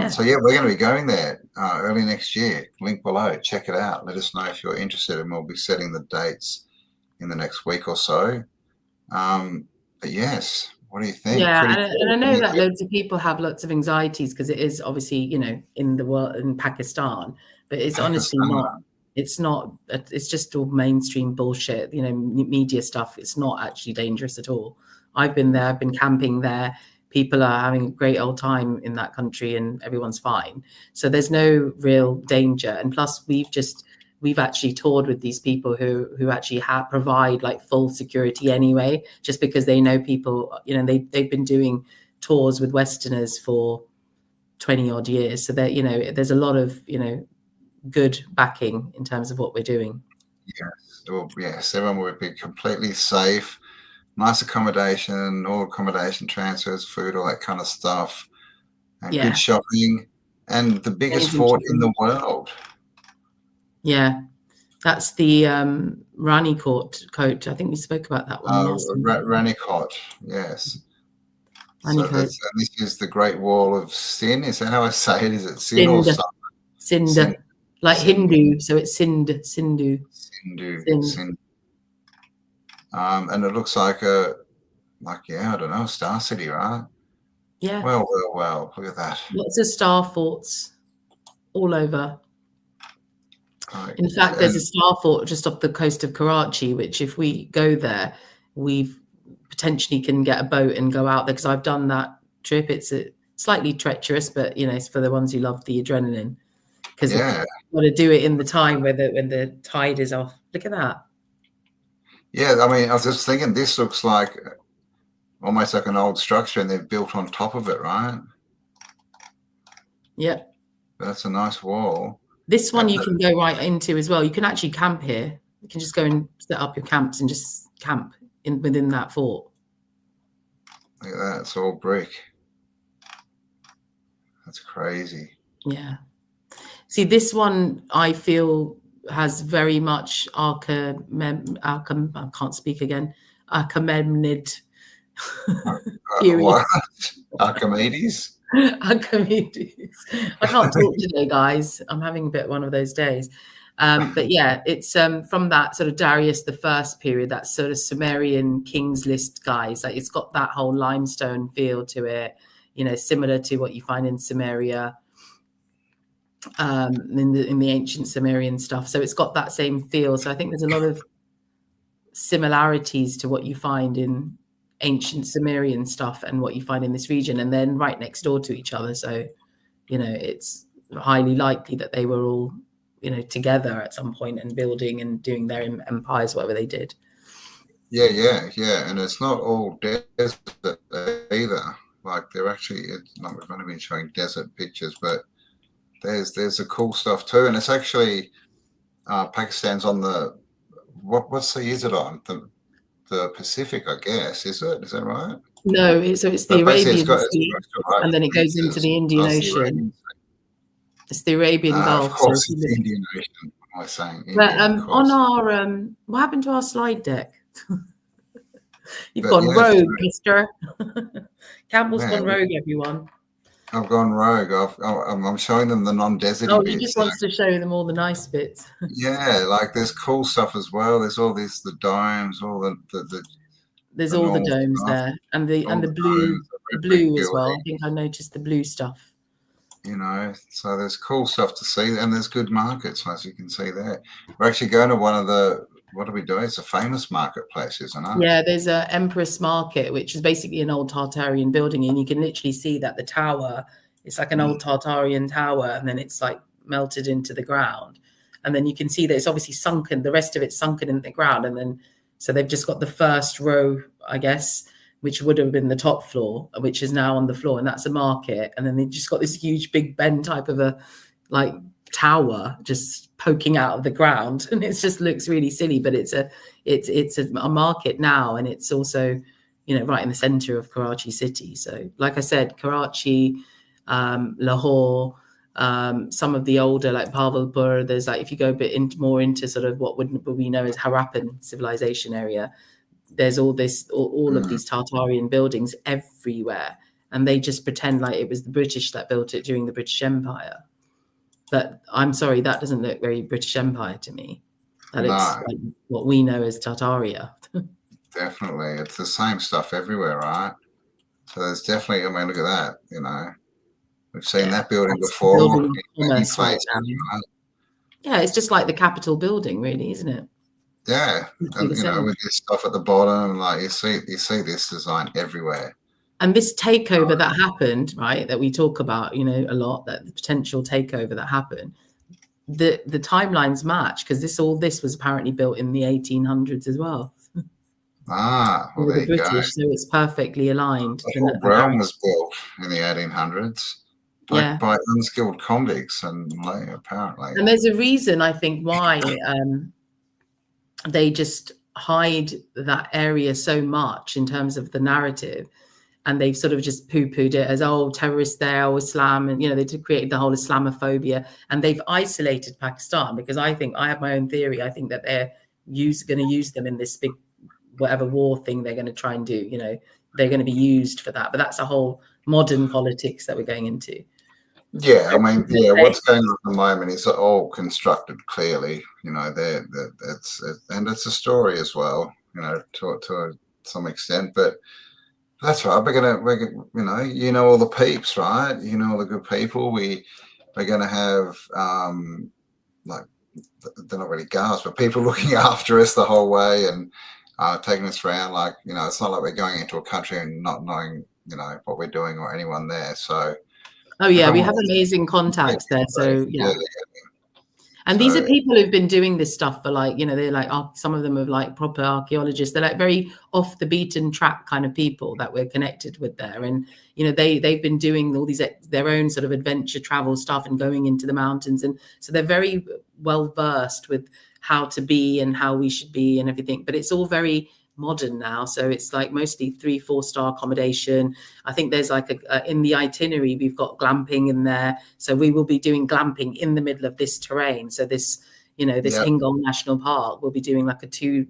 So yeah, we're going to be going there early next year. Link below. Check it out. Let us know if you're interested, and we'll be setting the dates in the next week or so. But yes, what do you think? Yeah, and I know that loads of people have lots of anxieties because it is obviously, you know, in the world, in Pakistan, but it's honestly not. It's not. It's just all mainstream bullshit, you know, media stuff. It's not actually dangerous at all. I've been there. I've been camping there. People are having a great old time in that country, and everyone's fine. So there's no real danger. And plus, we've actually toured with these people who actually provide like full security anyway, just because they know people, you know, they've been doing tours with Westerners for 20 odd years. So that, you know, there's a lot of, you know, good backing in terms of what we're doing. Yes. Well, yes, everyone will be completely safe, nice accommodation, all accommodation transfers, food, all that kind of stuff, and good shopping, and the biggest fort in the world. Yeah, that's the Ranikot coat. I think we spoke about that one last time. Ranikot, yes. Ranikot. So this is the Great Wall of Sin. Is that how I say it? Is it Sin or Sun? Sind. Like Sind. Hindu, so it's Sindhu. Sindu. And it looks like I don't know, Star City, right? Yeah. Well. Look at that. Lots of star forts all over. In fact, there's a star fort just off the coast of Karachi, which if we go there, we potentially can get a boat and go out there, because I've done that trip. It's slightly treacherous, but, you know, it's for the ones who love the adrenaline, because you've got to do it in the time when the tide is off. Look at that. Yeah, I mean, I was just thinking, this looks like almost like an old structure, and they've built on top of it, right? Yeah. That's a nice wall. This one you can go right into as well. You can actually camp here. You can just go and set up your camps and just camp within that fort. Look at that. It's all brick. That's crazy. Yeah. See, this one I feel has very much I can't speak again. Achaemenid. What? Archimedes? Archimedes. I can't talk today, guys. I'm having a bit one of those days. But yeah, it's from that sort of Darius the First period, that sort of Sumerian King's List guys. Like, it's got that whole limestone feel to it, you know, similar to what you find in Sumeria. in the ancient Sumerian stuff. So it's got that same feel. So I think there's a lot of similarities to what you find in ancient Sumerian stuff and what you find in this region, and then right next door to each other. So, it's highly likely that they were all, together at some point and building and doing their empires, whatever they did. Yeah. And it's not all desert either. Like they're actually, we've only been showing desert pictures, but there's the cool stuff too. And it's actually, Pakistan's on the, what sea is it on? The Pacific, I guess. Is that right? No, so it's the Arabian Sea, and then it goes into the Indian Ocean. It's the Arabian Gulf. Of course, it's the Indian Ocean. I was saying Indian, but on our, what happened to our slide deck? You've gone rogue, mister. Campbell's gone rogue, everyone. I've gone rogue. I'm showing them the non-desert bits. He just wants to show them all the nice bits. Yeah, like there's cool stuff as well. There's all this, the domes, all the there's all the domes there, and the blue as well. I think I noticed the blue stuff. So there's cool stuff to see, and there's good markets, as you can see there. We're actually going to one of the, what are we doing? It's a famous marketplace, isn't it? Yeah, there's a Empress Market, which is basically an old Tartarian building, and you can literally see that the tower, it's like an old Tartarian tower, and then it's like melted into the ground. And then you can see that it's obviously sunken, the rest of it's sunken in the ground. And then, so they've just got the first row, I guess, which would have been the top floor, which is now on the floor, and that's a market. And then they've just got this huge Big Ben type of a like tower just poking out of the ground, and it just looks really silly, but it's a market now, and it's also, right in the center of Karachi city. So like I said, Karachi, Lahore, some of the older like Bhavalpur, there's like, if you go a bit more into sort of what we know as Harappan civilization area, there's all of these Tartarian buildings everywhere, and they just pretend like it was the British that built it during the British Empire. But I'm sorry, that doesn't look very British Empire to me. That looks like what we know as Tartaria. Definitely. It's the same stuff everywhere, right? So there's definitely, I mean, look at that, We've seen that building before. In many places, right? Yeah, it's just like the Capitol building, really, isn't it? Yeah, and with this stuff at the bottom, like you see this design everywhere. And this takeover that happened, right, that we talk about, a lot, that the potential takeover that happened, the timelines match, because this was apparently built in the 1800s as well. Well, there you go. So it's perfectly aligned. The whole realm was built in the 1800s. By unskilled convicts, and apparently. And there's a reason, I think, why they just hide that area so much in terms of the narrative, and they've sort of just poo-pooed it as, terrorists there, or Islam, and they created the whole Islamophobia, and they've isolated Pakistan, because I have my own theory. I think that they're going to use them in this big whatever war thing they're going to try and do. They're going to be used for that, but that's a whole modern politics that we're going into. Yeah, I mean, what's going on at the moment is all constructed clearly. It's a story as well, to some extent. But that's right. We're gonna, all the peeps, right? All the good people. We're gonna have like, they're not really guards, but people looking after us the whole way and taking us around. Like, it's not like we're going into a country and not knowing, what we're doing or anyone there. So. Oh yeah, we have amazing contacts there. So yeah. And these are people who've been doing this stuff for they're like, some of them are like proper archaeologists. They're like very off the beaten track kind of people that we're connected with there. And, they've been doing all these, their own sort of adventure travel stuff and going into the mountains. And so they're very well versed with how to be and how we should be and everything. But it's all very modern now, so it's like mostly 3-4 star accommodation. I think there's like in the itinerary we've got glamping in there, so we will be doing glamping in the middle of this terrain. So this Hingol National Park, we'll be doing like a two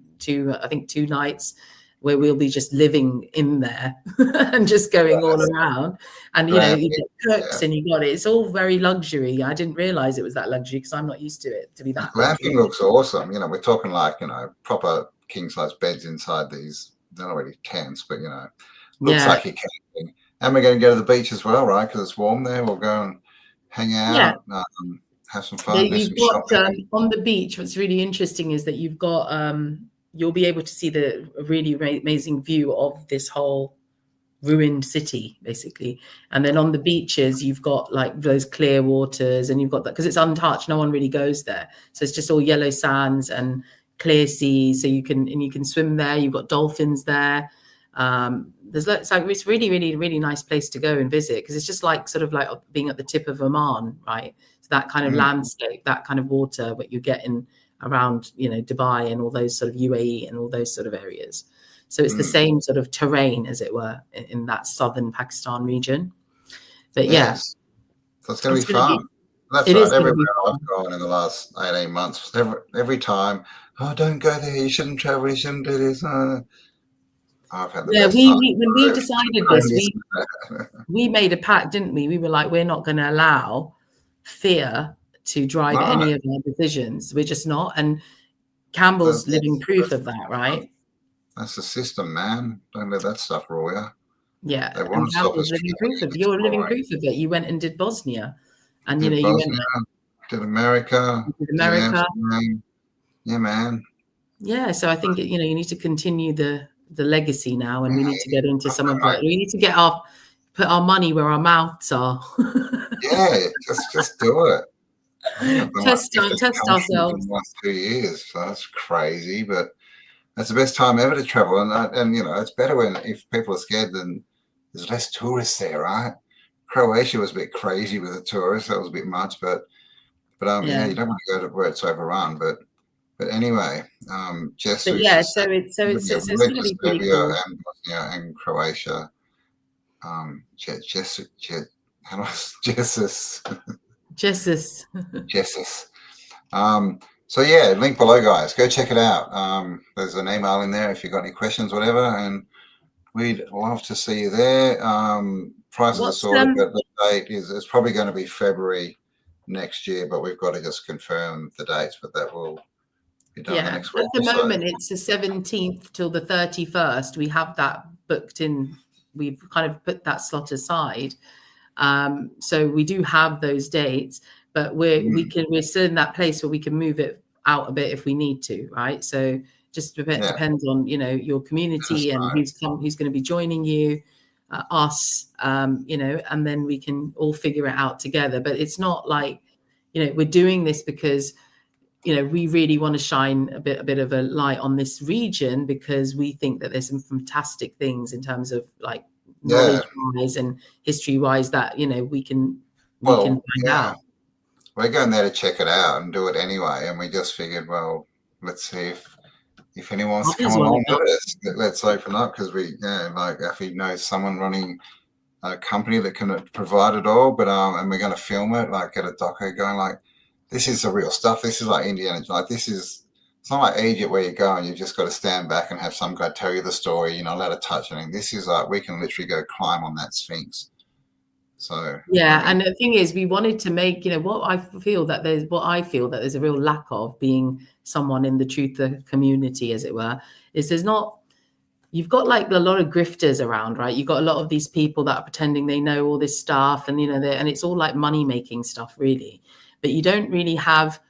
nights where we'll be just living in there and just going all around. And you get cooks and it's all very luxury. I didn't realize it was that luxury because I'm not used to it to be that. Glamping looks awesome. We're talking like proper king-size beds inside these. They're not really tents, but looks like you're camping. And we're going to go to the beach as well, right? Because it's warm there. We'll go and hang Yeah. out, have some fun, do some You've got shopping. on the beach. What's really interesting is that you've got you'll be able to see the really amazing view of this whole ruined city, basically. And then on the beaches, you've got like those clear waters, and you've got that because it's untouched. No one really goes there, so it's just all yellow sands and clear seas. So you can swim there. You've got dolphins there. It's like it's really, really, really nice place to go and visit because it's just like sort of like being at the tip of Oman, right? So that kind of landscape, that kind of water, what you get in around, Dubai and all those sort of UAE and all those sort of areas. So it's the same sort of terrain, as it were, in that southern Pakistan region. But Yes. So it's going to be fun. That's right. Everywhere I've gone in the last 18 months, every time, oh, don't go there. You shouldn't travel. You shouldn't do this. I've had the best time. When we decided this, we made a pact, didn't we? We were like, we're not going to allow fear to drive any of our decisions. We're just not. And Campbell's living proof of that, right? That's the system, man. Don't let that stuff rule you. Yeah, and Campbell's living proof of it. You're living proof of it. You went and did Bosnia, and did you Bosnia, did America. Did America. Yeah, man. Yeah, so I think you need to continue the legacy now, and we need to get into some of that. We need to put our money where our mouths are. Yeah, just do it. Test ourselves. In the last 2 years, so that's crazy, but that's the best time ever to travel, and it's better if people are scared, then there's less tourists there, right? Croatia was a bit crazy with the tourists; that was a bit much, but yeah, you don't want to go to where it's overrun, but anyway, Jesus. But yeah, so it's going to be pretty cool. And Bosnia and Croatia, Jesus. So yeah, link below, guys. Go check it out. There's an email in there if you've got any questions, whatever, and we'd love to see you there. Prices are sorted, but the date it's probably going to be February next year, but we've got to just confirm the dates, but that will be done the next week. At the moment, it's the 17th till the 31st. We have that booked in. We've kind of put that slot aside. So we do have those dates, but we're still in that place where we can move it out a bit if we need to, right? So just depends on your community and who's going to be joining you, us, and then we can all figure it out together. But it's not like we're doing this because we really want to shine a bit of a light on this region because we think that there's some fantastic things in terms of like knowledge wise and history wise that we can find out. We're going there to check it out and do it anyway, and we just figured, well, let's see if anyone wants to come along with us. Let's open up because like Afi knows someone running a company that can provide it all, but and we're going to film it, like get a doco going. Like this is the real stuff. This is like Indiana. Like it's not like Egypt where you go and you've just got to stand back and have some guy tell you the story. You're not allowed to touch anything. This is like we can literally go climb on that Sphinx. So and the thing is, we wanted to make what I feel that there's a real lack of being someone in the truther community, as it were, is you've got like a lot of grifters around, right? You've got a lot of these people that are pretending they know all this stuff, and and it's all like money making stuff, really. But you don't really have.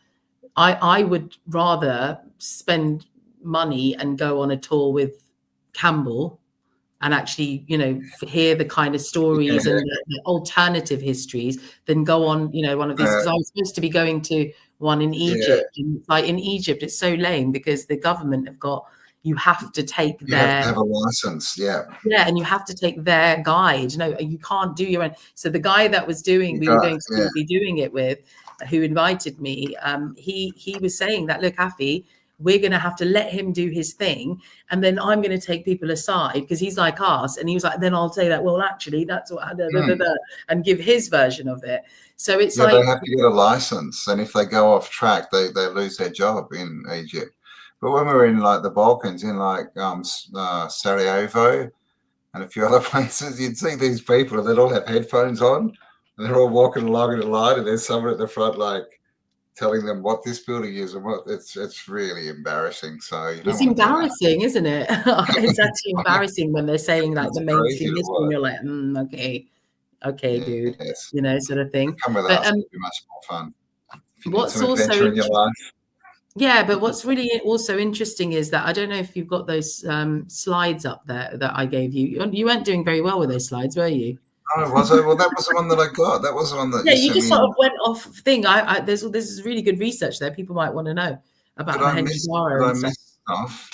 I would rather spend money and go on a tour with Campbell and actually, hear the kind of stories and the alternative histories than go on, one of these. Because I was supposed to be going to one in Egypt. And like in Egypt, it's so lame because the government you have to take you have to have a license. Yeah, and you have to take their guide. No, you can't do your own. So the guy that was we were going to be doing it with, who invited me, he was saying that, look, Afi, we're going to have to let him do his thing. And then I'm going to take people aside because he's like us. And he was like, then I'll say that, well, actually, that's what, and give his version of it. So it's like. They have to get a license. And if they go off track, they lose their job in Egypt. But when we were in like the Balkans, in like Sarajevo and a few other places, you'd see these people and they'd all have headphones on and they're all walking along in a line and there's someone at the front like telling them what this building is and what it's really embarrassing. So it's embarrassing, isn't it? It's actually embarrassing when they're saying like the mainstream history and you're like, okay. okay, dude, Yes. you know, sort of thing. Come with But us. It'll be much more fun. If you need what's some also adventure in your life. yeah, but what's really also interesting is that I don't know if you've got those slides up there that I gave you. You weren't doing very well with those slides, were you? Oh, was it? Well, that was the one that I got. That was the one that Yeah, you you sent just me. sort of went off thing. There's this is really good research there. People might want to know about Did I miss Mohenjo-daro and stuff. stuff?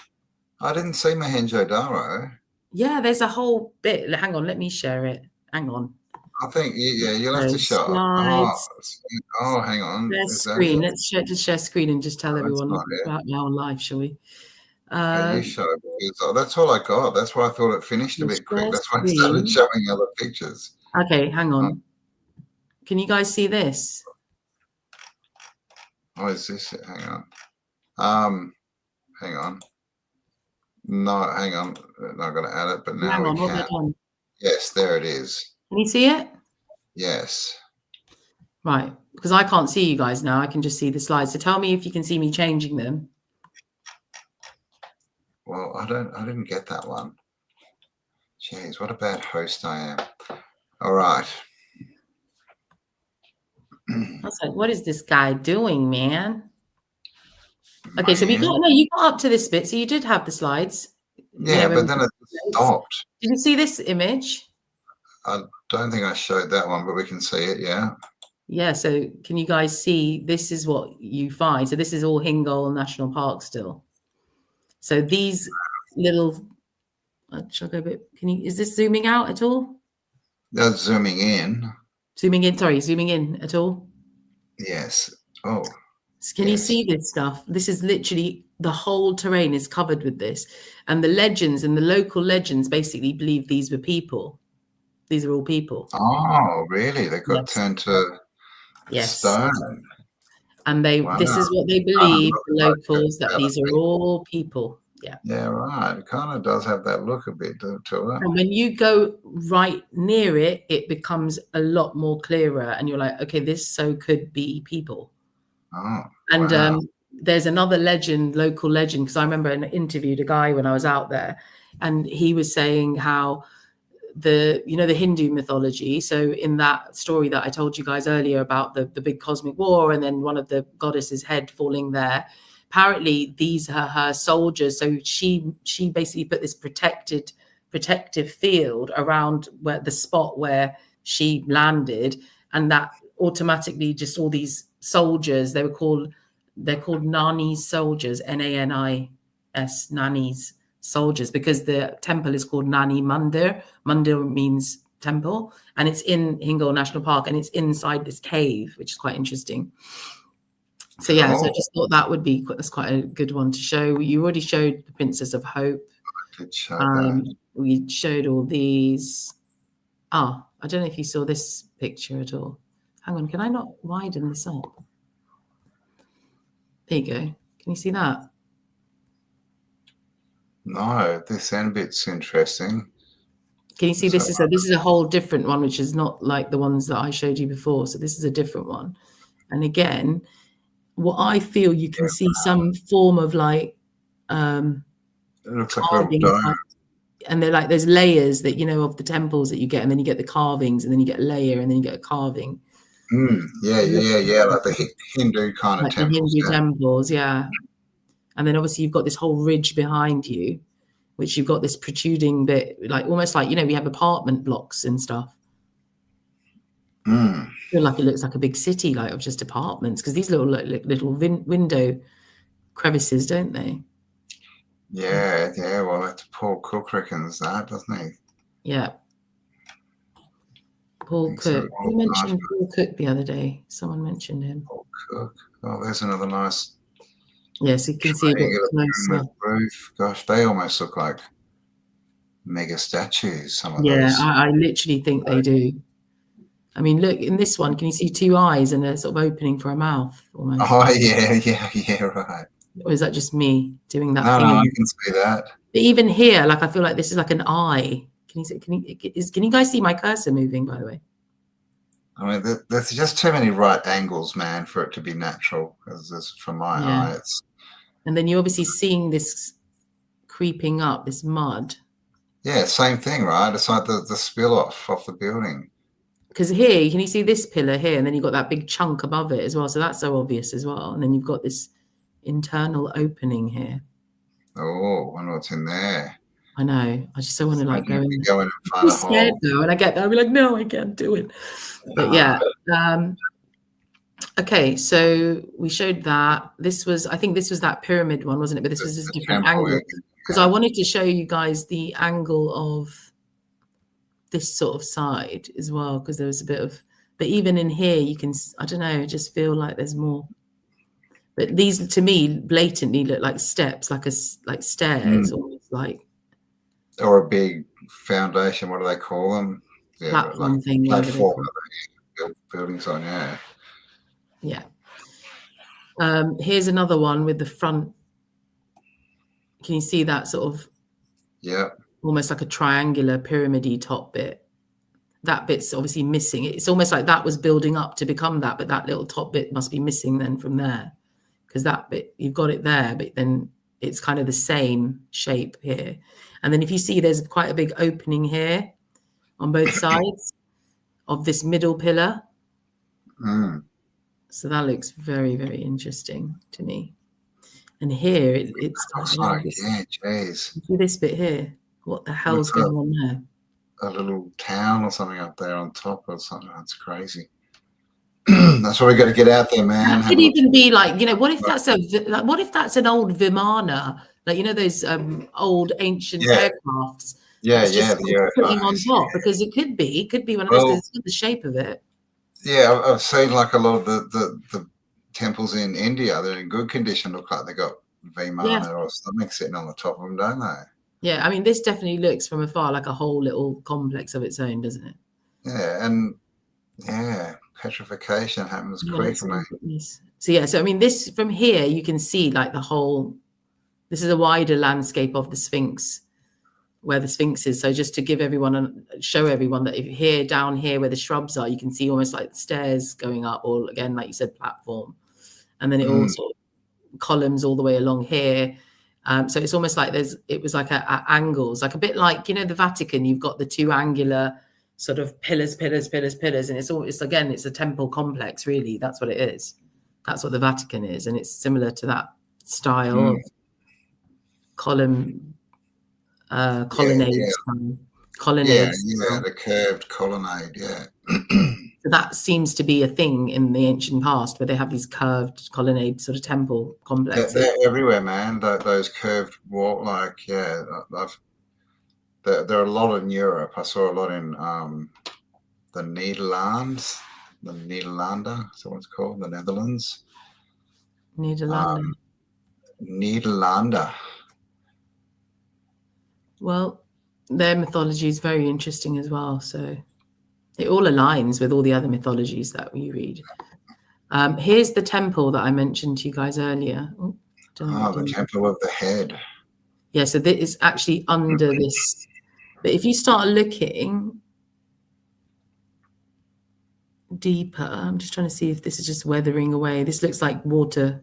I didn't see Mohenjo-daro. Yeah, there's a whole bit. Hang on, let me share it. Hang on. I think, yeah, you'll have to show it. Slides. Oh, hang on. Share Is that screen. it? Let's share screen and just tell Oh, that's everyone not it. about now on live, shall we? Okay, you show it because that's all I got. That's why I thought it finished a bit quick. That's why I started showing other pictures. Okay, hang on. Can you guys see this? Oh, is this it? Hang on. Hang on. No, hang on. No, I've got to add it, but now we can. Yes, there it is. Can you see it? Yes. Right, because I can't see you guys now. I can just see the slides. So tell me if you can see me changing them. Well, I didn't get that one. Jeez, what a bad host I am. All right. I was like, what is this guy doing, man? Okay, so you got up to this bit, so you did have the slides. Yeah, but then it stopped. Did you see this image? I don't think I showed that one, but we can see it, yeah. Yeah, so can you guys see this is what you find? So this is all Hingol National Park still. So these little, shall I go a bit, is this zooming out at all? That's zooming in. Zooming in at all? Yes. Oh. Can you see this stuff? This is literally, the whole terrain is covered with this. And the legends and the local legends basically believe these were people. These are all people. Oh, really? They got turned to stone. And this is what they believe, the locals, that these are all people. Yeah. Yeah, right. It kind of does have that look a bit to it. And when you go right near it, it becomes a lot more clearer. And you're like, okay, this so could be people. Oh, and there's another legend, local legend, because I remember I interviewed a guy when I was out there, and he was saying how the Hindu mythology. So in that story that I told you guys earlier about the big cosmic war, and then one of the goddesses' head falling there, apparently these are her soldiers. So she basically put this protective field around where the spot where she landed, and that automatically just all these soldiers, they're called Nani's soldiers, Nanis, Nani's soldiers, because the temple is called Nani Mandir. Mandir means temple, and it's in Hingol National Park, and it's inside this cave, which is quite interesting. So yeah, so I just thought that's quite a good one to show. You already showed the Princess of Hope. I did show that. We showed all these. I don't know if you saw this picture at all. Hang on, can I not widen this up? There you go. Can you see that? No, this end bit's interesting. Can you see this is a whole different one, which is not like the ones that I showed you before. So this is a different one. And again, what I feel you can see some form of like it looks like a dome. And they're like there's layers that of the temples that you get, and then you get the carvings, and then you get a layer, and then you get a carving. Yeah, like the Hindu kind of temples. The Hindu temples, yeah. And then obviously you've got this whole ridge behind you, which you've got this protruding bit, like almost like we have apartment blocks and stuff. I feel like it looks like a big city, like of just apartments, because these little window crevices, don't they? Yeah. Well, that's Paul Cook reckons that, doesn't he? Yeah. Paul Cook. Who mentioned Paul Cook the other day? Someone mentioned him. Paul Cook. Oh, there's another nice. Yes, you can see a bit closer. Roof. Gosh, they almost look like mega statues. Some of those. Yeah, I literally think they do. I mean, look, in this one, can you see two eyes and a sort of opening for a mouth almost? Oh, yeah, right. Or is that just me doing that thing? No, I can see that. But even here, like I feel like this is like an eye. Can you guys see my cursor moving, by the way? I mean, there's just too many right angles, man, for it to be natural. Because from my eye, it's. And then you're obviously seeing this creeping up, this mud. Yeah, same thing, right? It's like the spill off the building. because here, can you see this pillar here? And then you've got that big chunk above it as well. So that's so obvious as well. And then you've got this internal opening here. Oh, I wonder what's in there. I know. I just so want to like go in. Go in and find a hole. Though, and I get that. I'll be like, no, I can't do it. But yeah. Okay, so we showed that. This was, I think this was that pyramid one, wasn't it? But this was a different angle. Because I wanted to show you guys the angle of this sort of side as well, because there was a bit of, but even in here, you can, I don't know, just feel like there's more. But these, to me, blatantly look like steps, like stairs, almost like. Or a big foundation. What do they call them? Yeah, platform like thing. Platform buildings on, yeah. Yeah. Here's another one with the front. Can you see that sort of? Yeah. Almost like a triangular pyramid-y top bit. That bit's obviously missing. It's almost like that was building up to become that, but that little top bit must be missing then from there. Because that bit, you've got it there, but then it's kind of the same shape here. And then if you see, there's quite a big opening here on both sides of this middle pillar. So that looks very, very interesting to me. And here, it's like, yeah, jeez. See this bit here? What the hell's going on there? A little town or something up there on top or something. That's crazy. That's why we got to get out there, man. It could even be like, you know, what if that's an old Vimana, like, you know, those old ancient aircrafts. Yeah, the putting on top, because it could be one of those, because it's got the shape of it. Yeah, I've seen like a lot of the temples in India. They're in good condition. Look like they got Vimana or something sitting on the top of them, don't they? Yeah, I mean, this definitely looks from afar like a whole little complex of its own, doesn't it? Yeah, and petrification happens quick, mate. So yeah, so I mean, this from here you can see like the whole. This is a wider landscape of the Sphinx, where the Sphinx is. So just to give everyone show everyone that if here down here where the shrubs are, you can see almost like stairs going up, or again, like you said, platform, and then it all sort of columns all the way along here. So it's almost like it was like at angles, like a bit like, you know, the Vatican, you've got the two angular sort of pillars. And it's a temple complex, really. That's what it is. That's what the Vatican is. And it's similar to that style of colonnades. Colonnades. Yeah, the curved colonnade, yeah. So that seems to be a thing in the ancient past, where they have these curved colonnade sort of temple complexes. They're everywhere, man. Those curved wall, like, there are a lot in Europe. I saw a lot in the Nederlands, the Nederlanden, is that what it's called? The Netherlands. Nederlanden. Nederlanden. Well, their mythology is very interesting as well. So it all aligns with all the other mythologies that we read. Here's the temple that I mentioned to you guys earlier. The temple of the head. Yeah, so this is actually under this. But if you start looking deeper, I'm just trying to see if this is just weathering away. This looks like water,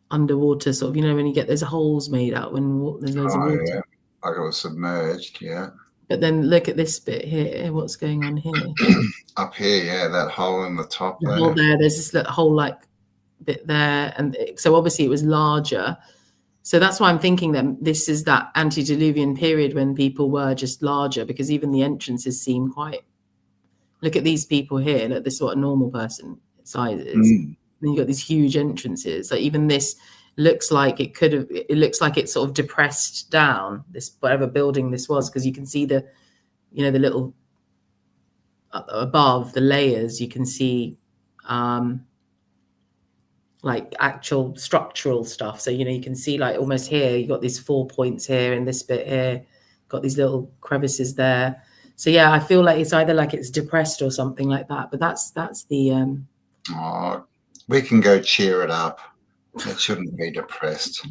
underwater, sort of, you know, when you get those holes made out when there's loads of water. Yeah. Like it was submerged, yeah. But then look at this bit here. What's going on here? Up here, yeah, that hole in the top there. Hole there. There's this little hole like bit there, and so obviously it was larger. So that's why I'm thinking that this is that antediluvian period when people were just larger, because even the entrances seem quite. Look at these people here. Look, this is what a normal person size is. And then you got these huge entrances. Like even this looks like it could have. It looks like it's sort of depressed down. This whatever building this was, because you can see the, you know, the little above the layers. You can see. Like actual structural stuff. So, you know, you can see like almost here, you got these 4 points here and this bit here, got these little crevices there. So yeah, I feel like it's either like it's depressed or something like that. But that's the we can go cheer it up. It shouldn't be depressed.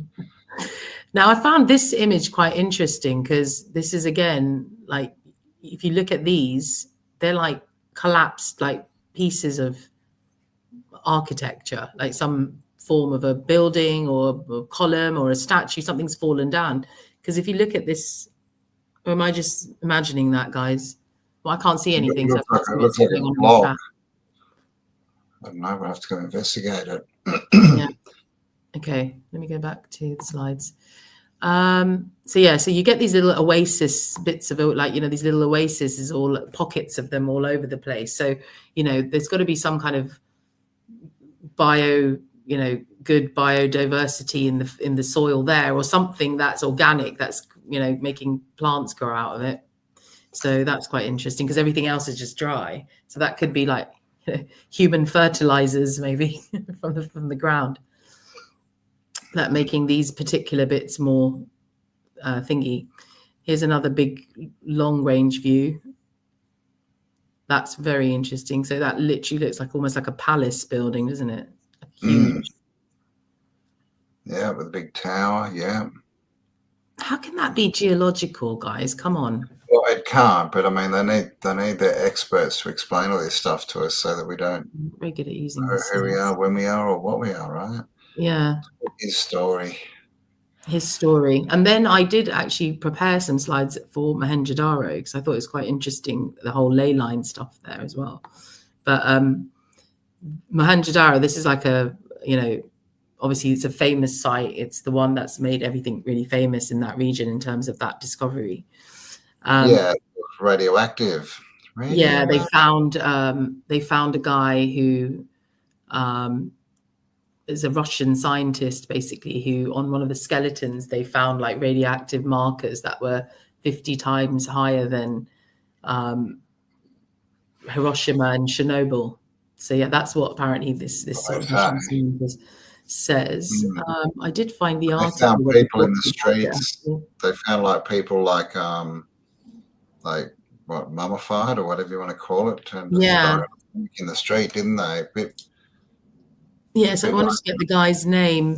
Now I found this image quite interesting, because this is again, like if you look at these, they're like collapsed like pieces of architecture, like some form of a building or a column or a statue. Something's fallen down. Because if you look at this, or am I just imagining that, guys? Well, I can't see anything, It so I can't see it what's looks like going a on in the blob. chat. I don't know. We'll have to go investigate it. Yeah. Okay. Let me go back to the slides. So you get these little oasis bits of, like, these little oases, all pockets of them all over the place. So, there's got to be some kind of good biodiversity in the soil there, or something that's organic, that's, making plants grow out of it. So that's quite interesting, because everything else is just dry. So that could be like human fertilizers, maybe from the ground, that making these particular bits more thingy. Here's another big long range view. That's very interesting. So that literally looks like almost like a palace building, doesn't it? Huge. Yeah, with a big tower. Yeah. How can that be geological, guys? Come on. Well, it can't, but I mean, they need their experts to explain all this stuff to us, so that we don't Very good at using know who we are, when we are, or what we are, right? Yeah. His story. And then I did actually prepare some slides for Mohenjo-daro, because I thought it was quite interesting, the whole ley line stuff there as well. But Mohenjo-daro, this is like a, obviously it's a famous site. It's the one that's made everything really famous in that region in terms of that discovery. Radioactive. Yeah, they found a guy who is a Russian scientist, basically, who on one of the skeletons they found like radioactive markers that were 50 times higher than Hiroshima and Chernobyl. So yeah, that's what apparently this sort of Russian scientist says. I did find the article. They found people in the streets. They found like people like what, mummified or whatever you want to call it, and in the street, didn't they? So I wanted to get the guy's name,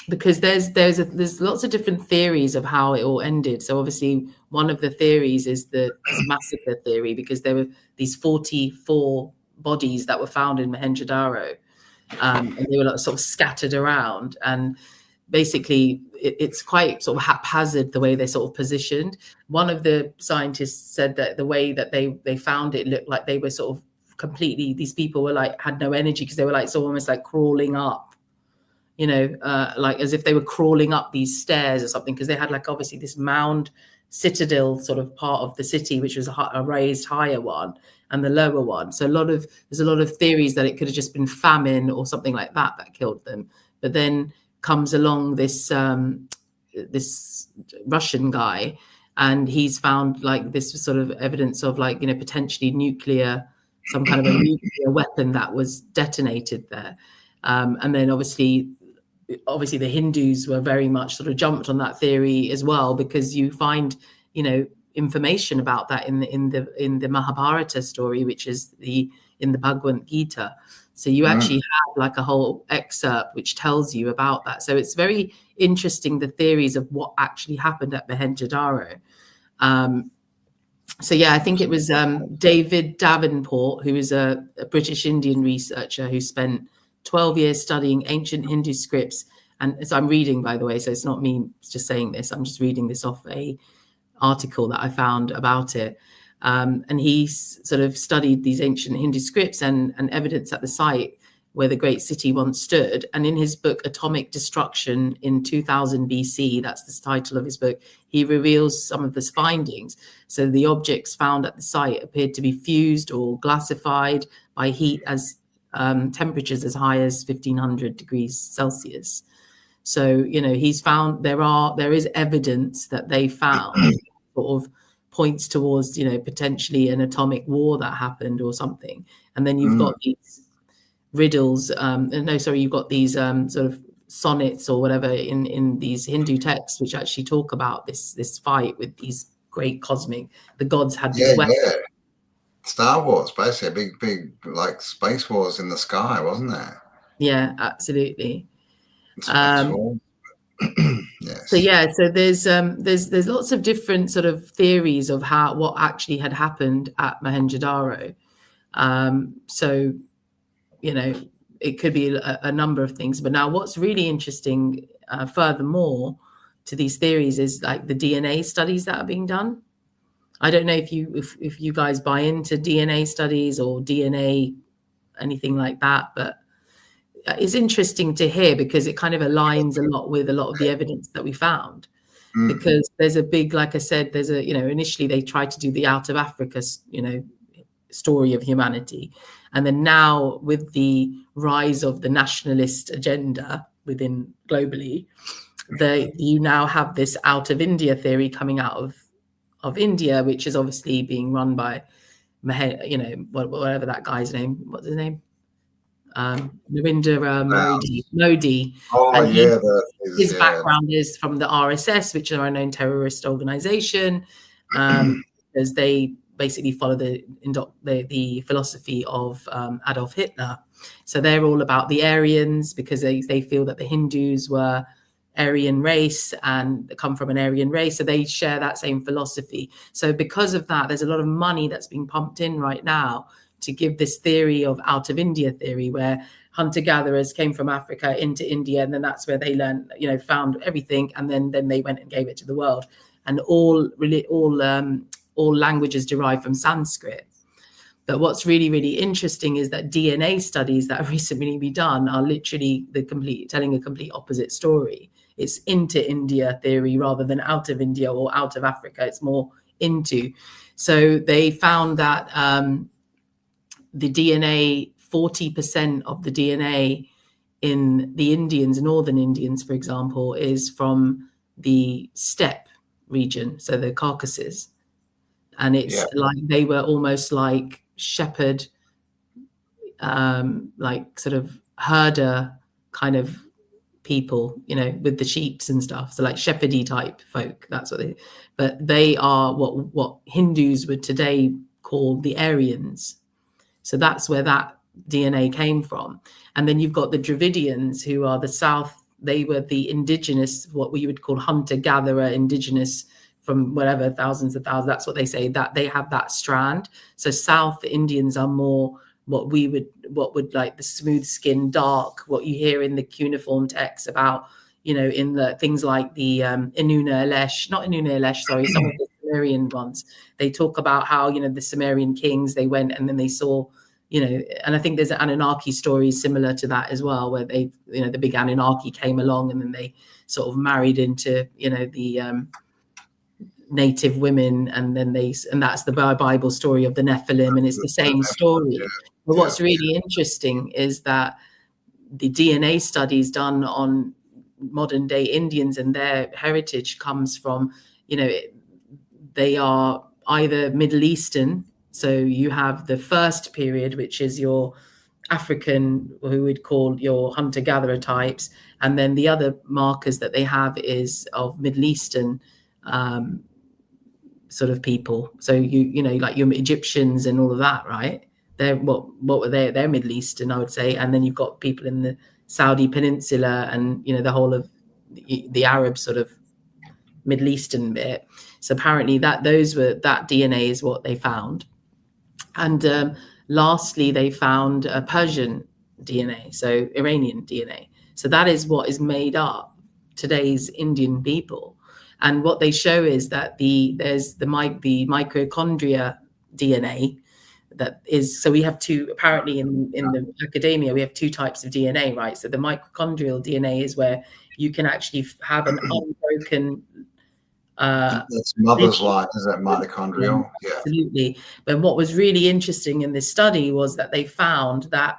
because there's lots of different theories of how it all ended. So obviously one of the theories is the massacre theory, because there were these 44 bodies that were found in Mohenjo-daro, and they were like sort of scattered around, and basically it's quite sort of haphazard the way they're sort of positioned. One of the scientists said that the way that they found it looked like they were sort of completely, these people were like, had no energy, because they were like almost like crawling up, like as if they were crawling up these stairs or something, because they had like obviously this mound citadel sort of part of the city, which was a raised higher one, and the lower one. So there's a lot of theories that it could have just been famine or something like that killed them. But then comes along this this Russian guy, and he's found like this sort of evidence of like, potentially some kind of a nuclear weapon that was detonated there. And then obviously the Hindus were very much sort of jumped on that theory as well, because you find, information about that in the Mahabharata story, which is in the Bhagavad Gita. So you actually have like a whole excerpt which tells you about that. So it's very interesting, the theories of what actually happened at Mohenjo-daro. So yeah, I think it was David Davenport, who is a British Indian researcher who spent 12 years studying ancient Hindu scripts. And so I'm reading, by the way, so it's not me just saying this, I'm just reading this off a article that I found about it. And he sort of studied these ancient Hindu scripts and evidence at the site where the great city once stood. And in his book, Atomic Destruction in 2000 BC, that's the title of his book, he reveals some of his findings. So the objects found at the site appeared to be fused or glassified by heat as temperatures as high as 1500 degrees Celsius. So, he's found there is evidence that they found sort of points towards, potentially an atomic war that happened or something. And then you've got these riddles, you've got these sort of sonnets or whatever in these Hindu texts, which actually talk about this fight with these great the gods had these weapons. Yeah. Star Wars, basically, big like space wars in the sky, wasn't there? Yeah, absolutely. Yes. So there's lots of different sort of theories of what actually had happened at Mohenjo-daro. So, it could be a number of things. But now what's really interesting, furthermore to these theories, is like the DNA studies that are being done. I don't know if you guys buy into DNA studies or DNA, anything like that, but it's interesting to hear because it kind of aligns a lot with a lot of the evidence that we found. Because there's a big, like I said, there's a, initially they tried to do the out of Africa, story of humanity. And then now with the rise of the nationalist agenda within globally, you now have this out of India theory coming out of India, which is obviously being run by, whatever that guy's name, what's his name? Narendra Modi. Oh, And yeah. his background is from the RSS, which are a known terrorist organization, as they basically follow the philosophy of Adolf Hitler. So they're all about the Aryans because they feel that the Hindus were Aryan race and come from an Aryan race. So they share that same philosophy. So because of that, there's a lot of money that's being pumped in right now to give this theory of out of India theory, where hunter-gatherers came from Africa into India, and then that's where they learned, found everything, and then they went and gave it to the world. And all languages derive from Sanskrit. But what's really, really interesting is that DNA studies that have recently been done are literally telling a complete opposite story. It's into India theory rather than out of India or out of Africa. It's more into. So they found that the DNA, 40% of the DNA in the Indians, northern Indians, for example, is from the steppe region, so the Caucasus. And it's like they were almost like shepherd, like sort of herder kind of people, with the sheeps and stuff. So like shepherdy type folk, that's what but they are what Hindus would today call the Aryans. So that's where that DNA came from. And then you've got the Dravidians, who are the South. They were the indigenous, what we would call hunter-gatherer, indigenous from whatever, thousands of thousands. That's what they say, that they have that strand. So South Indians are more what would like the smooth skin, dark, what you hear in the cuneiform texts about, in the things like the Inuna Elish, not Inuna Elish, sorry, some of the Sumerian ones. They talk about how, the Sumerian kings, they went and then they saw, and I think there's an Anunnaki story similar to that as well, where they, the big Anunnaki came along and then they sort of married into, the native women, and then that's the Bible story of the Nephilim, and it's the same story. But what's really interesting is that the DNA studies done on modern day Indians and their heritage comes from, they are either Middle Eastern. So you have the first period, which is your African, who we'd call your hunter-gatherer types. And then the other markers that they have is of Middle Eastern sort of people. So like your Egyptians and all of that, right? They're what were they? They're Middle Eastern, I would say. And then you've got people in the Saudi Peninsula and the whole of the Arab sort of Middle Eastern bit. So apparently that DNA is what they found. And lastly, they found Persian DNA, so Iranian DNA. So that is what is made up today's Indian people. And what they show is that there's the mitochondria DNA that is, so we have two, apparently in the academia, we have two types of DNA, right? So the mitochondrial DNA is where you can actually have an unbroken it's mother's line, is that mitochondrial? Yeah, absolutely. But what was really interesting in this study was that they found that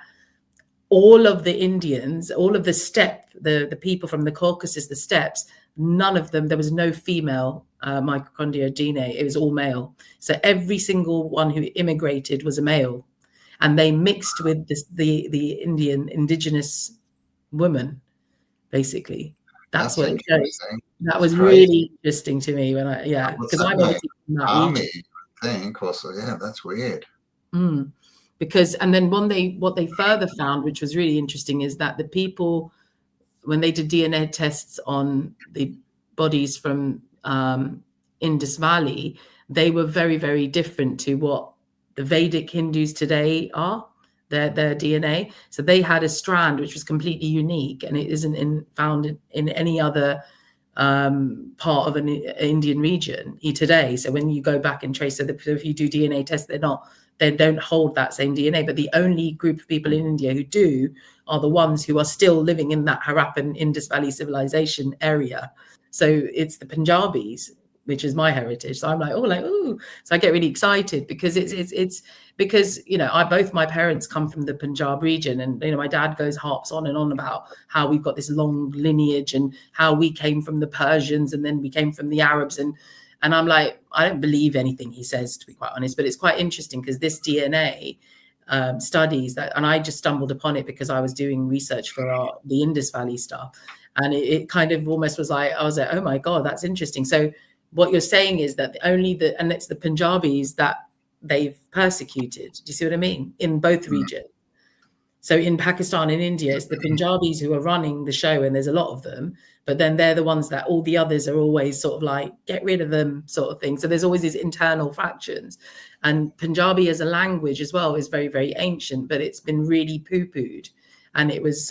all of the Indians, all of the steppe, the people from the Caucasus, the steppes, none of them, there was no female mitochondria DNA. It was all male. So every single one who immigrated was a male, and they mixed with the Indian indigenous woman, basically. That's what it shows. That was really interesting to me when because I'm obviously from that region. Think also, that's weird. Because, and then what they further found, which was really interesting, is that the people, when they did DNA tests on the bodies from Indus Valley, they were very, very different to what the Vedic Hindus today are, their DNA. So they had a strand which was completely unique, and it isn't found in any other part of an Indian region today. So when you go back and trace, so if you do DNA tests, they don't hold that same DNA. But the only group of people in India who do are the ones who are still living in that Harappan Indus Valley civilization area. So it's the Punjabis, which is my heritage. So I'm like, ooh. So I get really excited because it's because, you know, both my parents come from the Punjab region, and, you know, my dad harps on and on about how we've got this long lineage and how we came from the Persians and then we came from the Arabs. And I'm like, I don't believe anything he says, to be quite honest, but it's quite interesting because this DNA studies that, and I just stumbled upon it because I was doing research for the Indus Valley stuff. And it kind of almost was like, I was like, oh my God, that's interesting. So what you're saying is that and it's the Punjabis that they've persecuted. Do you see what I mean? In both regions. So in Pakistan and India, it's the Punjabis who are running the show, and there's a lot of them, but then they're the ones that all the others are always sort of like, get rid of them sort of thing. So there's always these internal fractions. And Punjabi as a language as well is very, very ancient, but it's been really poo-pooed. And it was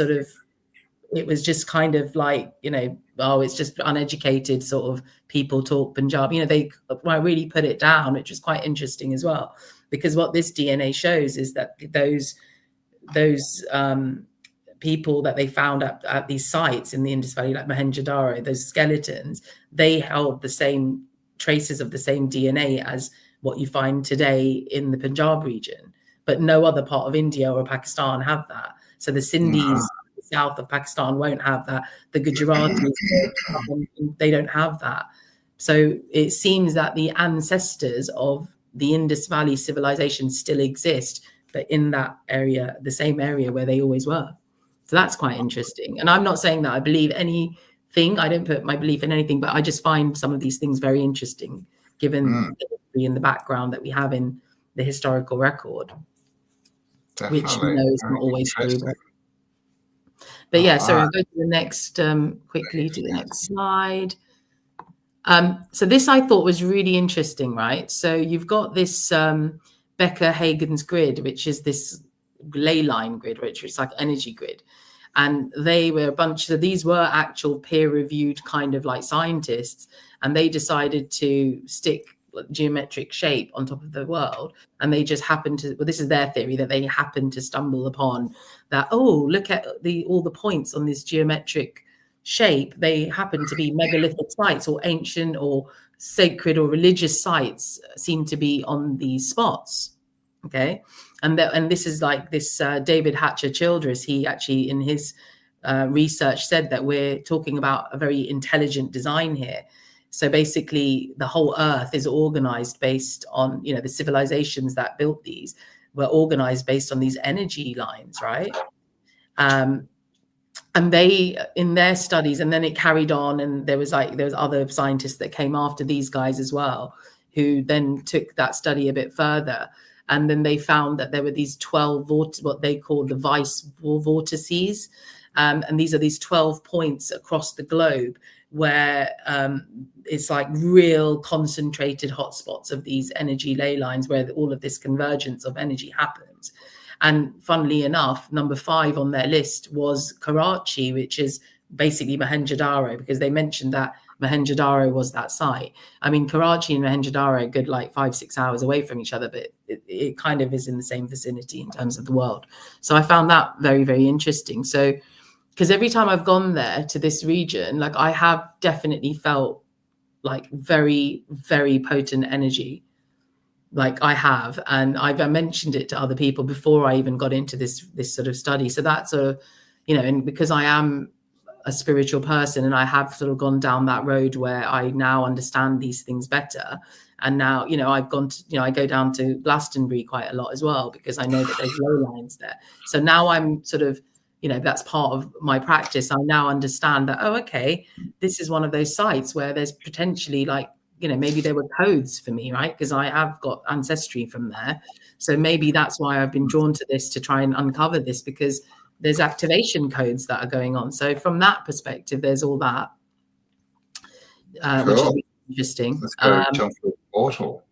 just kind of like, you know, oh, it's just uneducated sort of people talk Punjabi. You know, they really put it down, which was quite interesting as well, because what this DNA shows is that those people that they found at these sites in the Indus Valley, like Mohenjo-daro, those skeletons, they held the same traces of the same DNA as what you find today in the Punjab region, but no other part of India or Pakistan have that. So the Sindhis, south of Pakistan, won't have that. The Gujaratis, they don't have that. So it seems that the ancestors of the Indus Valley civilization still exist, but in that area, the same area where they always were. So that's quite interesting. And I'm not saying that I believe anything. I don't put my belief in anything, but I just find some of these things very interesting, given the history and the background that we have in the historical record. Definitely. Which, you know, is not always true. But yeah, so I'll go to the next, quickly to the next slide. So this I thought was really interesting, right? So you've got this Becker-Hagen's grid, which is this ley line grid, which is like energy grid. And they were these were actual peer-reviewed kind of like scientists, and they decided to stick geometric shape on top of the world, and they just happened to, well, this is their theory, that they happened to stumble upon that, oh, look at all the points on this geometric shape, they happen to be megalithic sites or ancient or sacred or religious sites seem to be on these spots. Okay, and this is like this David Hatcher Childress, he actually in his research said that we're talking about a very intelligent design here. So basically, the whole Earth is organized based on, you know, the civilizations that built these were organized based on these energy lines, right? And they, in their studies, and then it carried on, and there was other scientists that came after these guys as well, who then took that study a bit further. And then they found that there were these 12 what they called the vice vortices. And these are these 12 points across the globe where it's like real concentrated hotspots of these energy ley lines where all of this convergence of energy happens. And funnily enough, number 5 on their list was Karachi, which is basically Mohenjo-daro, because they mentioned that Mohenjo-daro was that site. I mean, Karachi and Mohenjo-daro are good like 5-6 hours away from each other, but it kind of is in the same vicinity in terms of the world. So I found that very, very interesting. So, because every time I've gone there to this region, like I have definitely felt like very, very potent energy. Like I have, and I've mentioned it to other people before I even got into this sort of study. So that's and because I am a spiritual person and I have sort of gone down that road where I now understand these things better. And now, I've gone to, I go down to Glastonbury quite a lot as well, because I know that there's low lines there. So now I'm sort of, that's part of my practice. I now understand that, oh, okay, this is one of those sites where there's potentially like, maybe there were codes for me, right? Because I have got ancestry from there. So maybe that's why I've been drawn to this, to try and uncover this, because there's activation codes that are going on. So from that perspective, there's all that, which is really interesting. Let's go jump through the portal.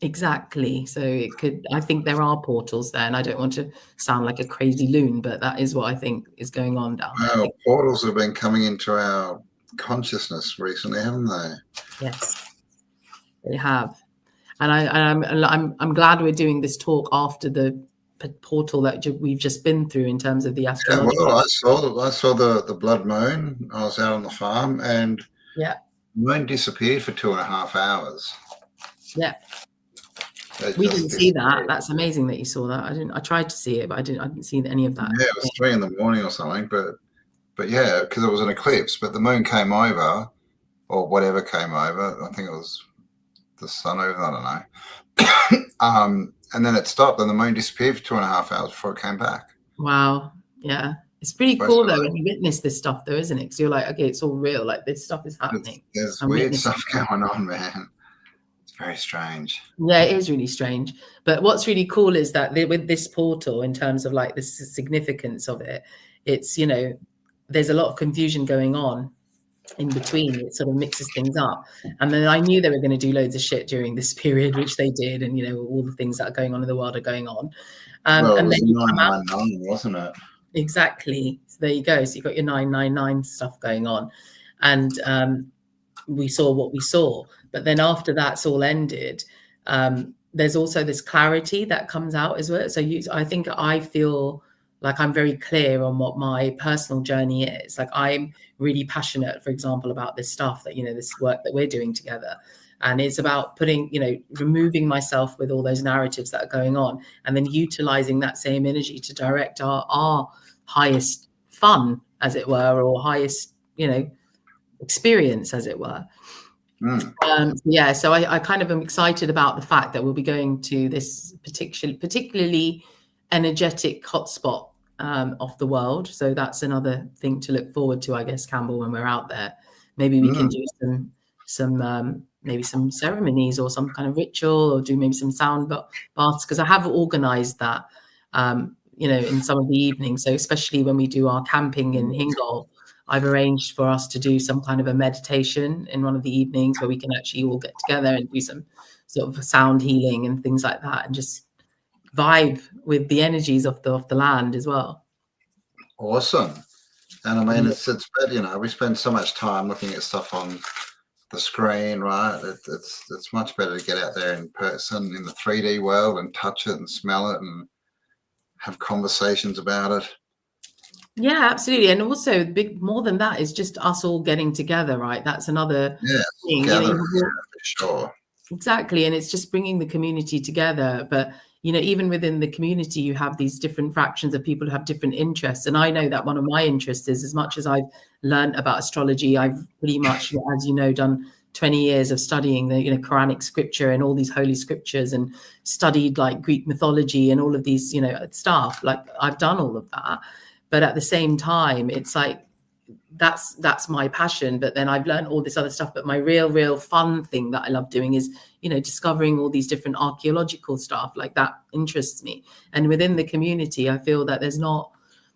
Exactly. So I think there are portals there, and I don't want to sound like a crazy loon, but that is what I think is going on down there. Portals have been coming into our consciousness recently, haven't they? Yes, they have. And I'm glad we're doing this talk after the portal that we've just been through in terms of the Yeah, astrological. well, I saw the blood moon. I was out on the farm, and Yeah, the moon disappeared for 2.5 hours. yeah. It We just didn't see that. disappeared. That's amazing that you saw that. I didn't. I tried to see it, but I didn't see any of that. Yeah, it was 3 in the morning or something. But yeah, because it was an eclipse. But the moon came over, or whatever came over. I think it was the sun over. I don't know. And then it stopped, and the moon disappeared for 2.5 hours before it came back. Wow. Yeah. It's pretty cool though when you witness this stuff though, isn't it? Because you're like, okay, it's all real. Like this stuff is happening. There's weird stuff going on, man. It's very strange. Yeah, it is really strange. But what's really cool is that with this portal, in terms of like the significance of it, it's, you know, there's a lot of confusion going on in between. It sort of mixes things up. And then I knew they were going to do loads of shit during this period, which they did. And, you know, all the things that are going on in the world are going on. Well, and it was then you come out. 999, wasn't it? Exactly. So there you go. So you've got your 999 stuff going on. And we saw what we saw. But then after that's all ended, there's also this clarity that comes out as well. So I think I feel like I'm very clear on what my personal journey is. Like I'm really passionate, for example, about this stuff that, you know, this work that we're doing together. And it's about putting, you know, removing myself with all those narratives that are going on, and then utilizing that same energy to direct our highest fun, as it were, or highest, you know, experience, as it were. Yeah, so I kind of am excited about the fact that we'll be going to this particularly energetic hotspot of the world. So that's another thing to look forward to, I guess, Campbell, when we're out there. Maybe we can do some maybe some ceremonies or some kind of ritual, or do maybe some sound baths, because I have organized that, you know, in some of the evenings. So especially when we do our camping in Hingol, I've arranged for us to do some kind of a meditation in one of the evenings where we can actually all get together and do some sort of sound healing and things like that, and just vibe with the energies of the land as well. Awesome. And I mean, it's bad, you know, we spend so much time looking at stuff on the screen, right? It's much better to get out there in person in the 3D world and touch it and smell it and have conversations about it. Yeah, absolutely. And also more than that is just us all getting together, right? That's another thing. Together, for sure. Exactly. And it's just bringing the community together. But, you know, even within the community, you have these different fractions of people who have different interests. And I know that one of my interests is, as much as I've learned about astrology, I've pretty much, as you know, done 20 years of studying the, you know, Quranic scripture and all these holy scriptures, and studied like Greek mythology and all of these, you know, stuff. Like I've done all of that. But at the same time, it's like, that's my passion. But then I've learned all this other stuff. But my real fun thing that I love doing is, you know, discovering all these different archaeological stuff. Like that interests me. And within the community, I feel that there's not,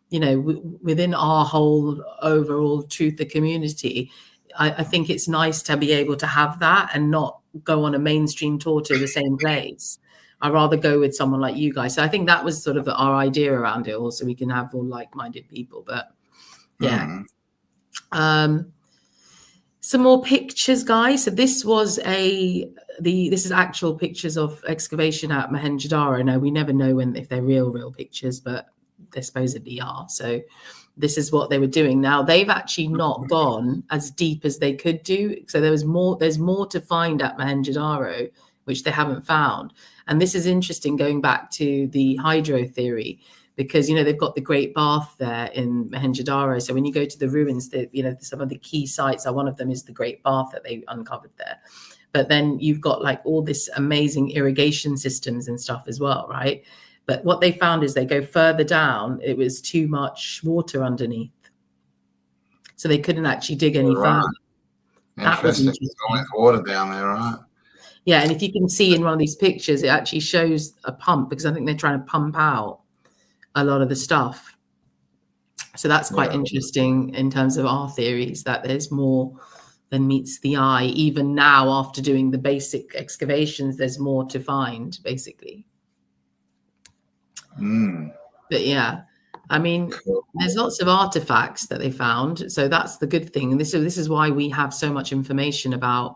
you know, within our whole overall truth, the community, I think it's nice to be able to have that and not go on a mainstream tour to the same place. I'd rather go with someone like you guys. So I think that was sort of our idea around it, also we can have all like-minded people. But yeah. Some more pictures, guys. So this was this is actual pictures of excavation at Mohenjo-daro. Now, we never know if they're real pictures, but they supposedly are. So this is what they were doing. Now, they've actually not gone as deep as they could do. So there's more to find at Mohenjo-daro, which they haven't found. And this is interesting, going back to the hydro theory, because, you know, they've got the Great Bath there in Mohenjo-daro. So when you go to the ruins, you know, some of the key sites one of them is the Great Bath that they uncovered there. But then you've got like all this amazing irrigation systems and stuff as well, right? But what they found is they go further down, it was too much water underneath. So they couldn't actually dig any further. That was interesting. There's always water down there, right? Yeah, and if you can see in one of these pictures, it actually shows a pump, because I think they're trying to pump out a lot of the stuff. So that's quite interesting in terms of our theories, that there's more than meets the eye. Even now, after doing the basic excavations, there's more to find, basically. But yeah, I mean, Cool. there's lots of artifacts that they found, so that's the good thing. And this is why we have so much information about,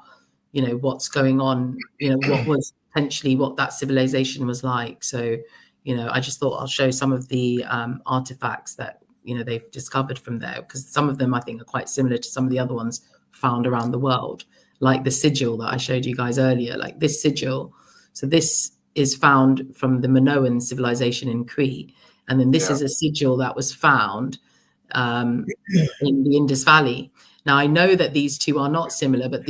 what's going on. What was potentially what that civilization was like. So, I just thought I'll show some of the artifacts that they've discovered from there, because some of them I think are quite similar to some of the other ones found around the world, like the sigil that I showed you guys earlier, like this sigil. So this is found from the Minoan civilization in Crete. And then this is a sigil that was found in the Indus Valley. Now, I know that these two are not similar, but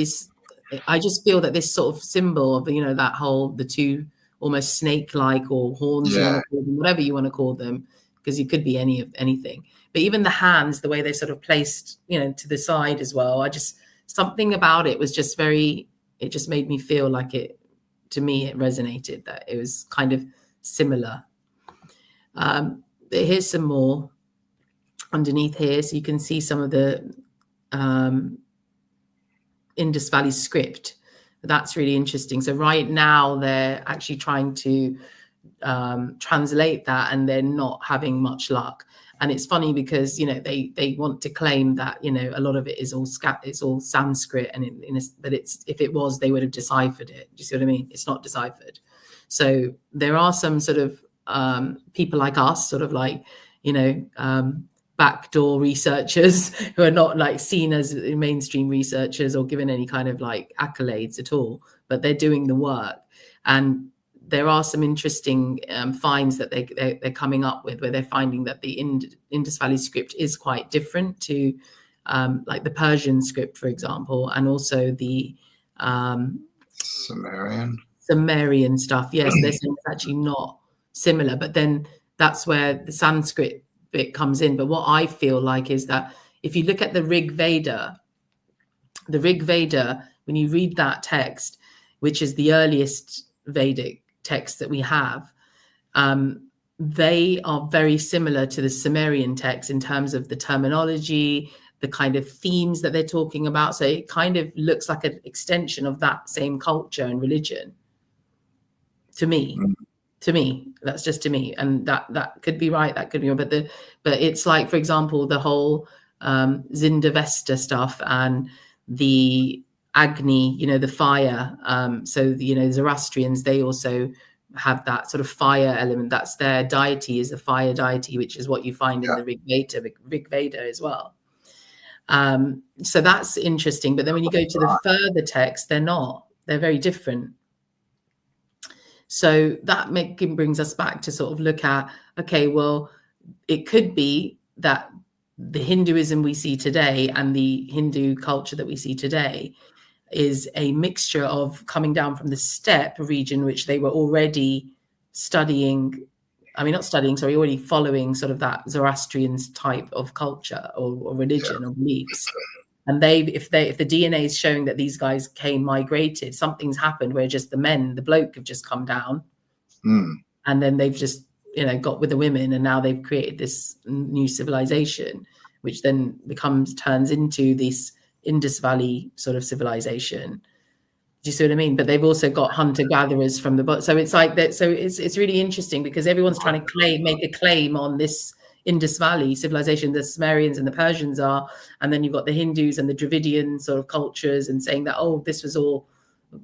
I just feel that this sort of symbol of, the two almost snake-like, or horns, you want to call them, whatever you want to call them, because it could be anything. But even the hands, the way they're sort of placed, to the side as well, something about it was just it just made me feel like to me, it resonated, that it was kind of similar. Here's some more underneath here, so you can see some of the Indus Valley script. That's really interesting. So right now they're actually trying to translate that, and they're not having much luck. And it's funny because they want to claim that a lot of it is all Sanskrit, and but if it was, they would have deciphered it. Do you see what I mean? It's not deciphered. So there are some sort of people like us, sort of like backdoor researchers who are not like seen as mainstream researchers or given any kind of like accolades at all, but they're doing the work. And there are some interesting finds that they're coming up with, where they're finding that the Indus Valley script is quite different to like the Persian script, for example, and also the Sumerian stuff. Yes, they're saying it's actually not similar, but then that's where the Sanskrit bit comes in. But what I feel like is that if you look at the Rig Veda, when you read that text, which is the earliest Vedic text that we have, they are very similar to the Sumerian text in terms of the terminology, the kind of themes that they're talking about. So it kind of looks like an extension of that same culture and religion to me. That's just to me, and that could be right, that could be wrong, but it's like, for example, the whole Zindavesta stuff and the Agni, the fire. So the Zoroastrians, they also have that sort of fire element. That's their deity, is the fire deity, which is what you find in the Rig Veda as well. So that's interesting. But then when you go to the further text, they're very different. So that brings us back to sort of look at, okay, well, it could be that the Hinduism we see today and the Hindu culture that we see today is a mixture of coming down from the steppe region, which they were already already following sort of that Zoroastrian type of culture or religion or beliefs. And if the DNA is showing that these guys migrated, something's happened where just the bloke have just come down, and then they've just got with the women, and now they've created this new civilization, which then turns into this Indus Valley sort of civilization. Do you see what I mean? But they've also got hunter-gatherers from the so it's like that. So it's really interesting because everyone's trying to make a claim on this Indus Valley civilization. The Sumerians and the Persians are, and then you've got the Hindus and the Dravidian sort of cultures, and saying that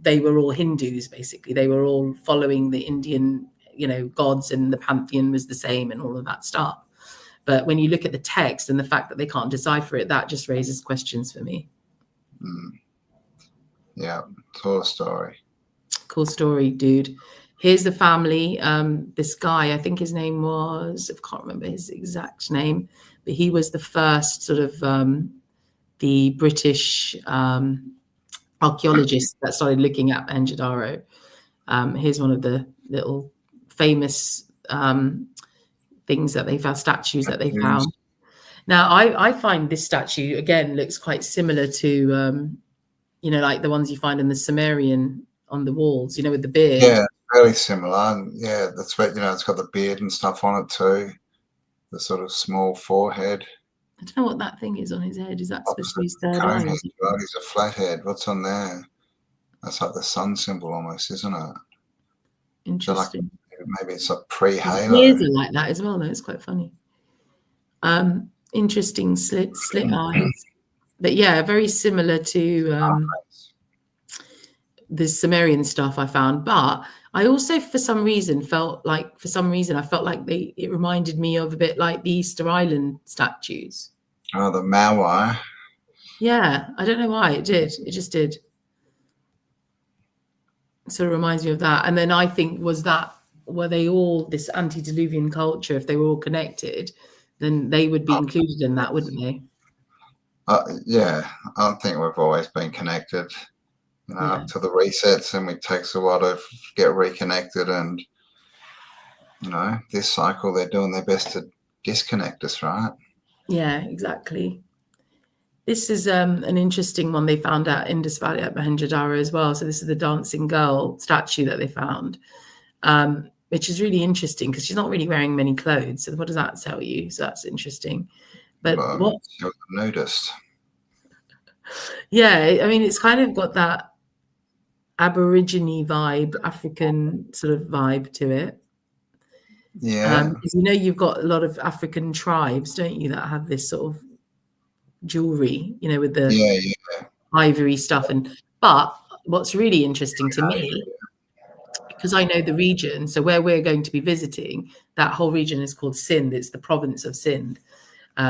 they were all Hindus, basically. They were all following the Indian gods, and the pantheon was the same and all of that stuff. But when you look at the text and the fact that they can't decipher it, that just raises questions for me. Yeah, cool story, dude. Here's the family. This guy, I think his name was, I can't remember his exact name, but he was the first sort of the British archaeologist that started looking at Mohenjo-daro. Here's one of the little famous things that they found, statues that they found. Now, I find this statue, again, looks quite similar to, like the ones you find in the Sumerian on the walls, with the beard. Yeah. Very similar. Yeah, that's what it's got the beard and stuff on it too. The sort of small forehead. I don't know what that thing is on his head. Is that supposed to be his third eye? Right? He's a flathead. What's on there? That's like the sun symbol almost, isn't it? Interesting. So like, maybe it's a pre-halo. His ears are like that as well, though. It's quite funny. Interesting slit eyes. But yeah, very similar to the Sumerian stuff I found. But I also, for some reason, I felt like it reminded me of a bit like the Easter Island statues. Oh, the Maui. Yeah, I don't know why it did. It just did. It sort of reminds me of that. And then I think were they all this antediluvian culture? If they were all connected, then they would be included in that, wouldn't they? Yeah, I think we've always been connected, up to the resets, and it takes a while to get reconnected. And this cycle, they're doing their best to disconnect us, right? Yeah, exactly. This is an interesting one they found at Indus Valley at Mohenjo-daro as well. So this is the dancing girl statue that they found, which is really interesting because she's not really wearing many clothes. So what does that tell you? So that's interesting. But what you noticed? Yeah, I mean, it's kind of got that Aborigine vibe, African sort of vibe to it. Yeah. Because you've got a lot of African tribes, don't you, that have this sort of jewelry, with the ivory stuff. But what's really interesting to me, because I know the region, so where we're going to be visiting, that whole region is called Sindh. It's the province of Sindh,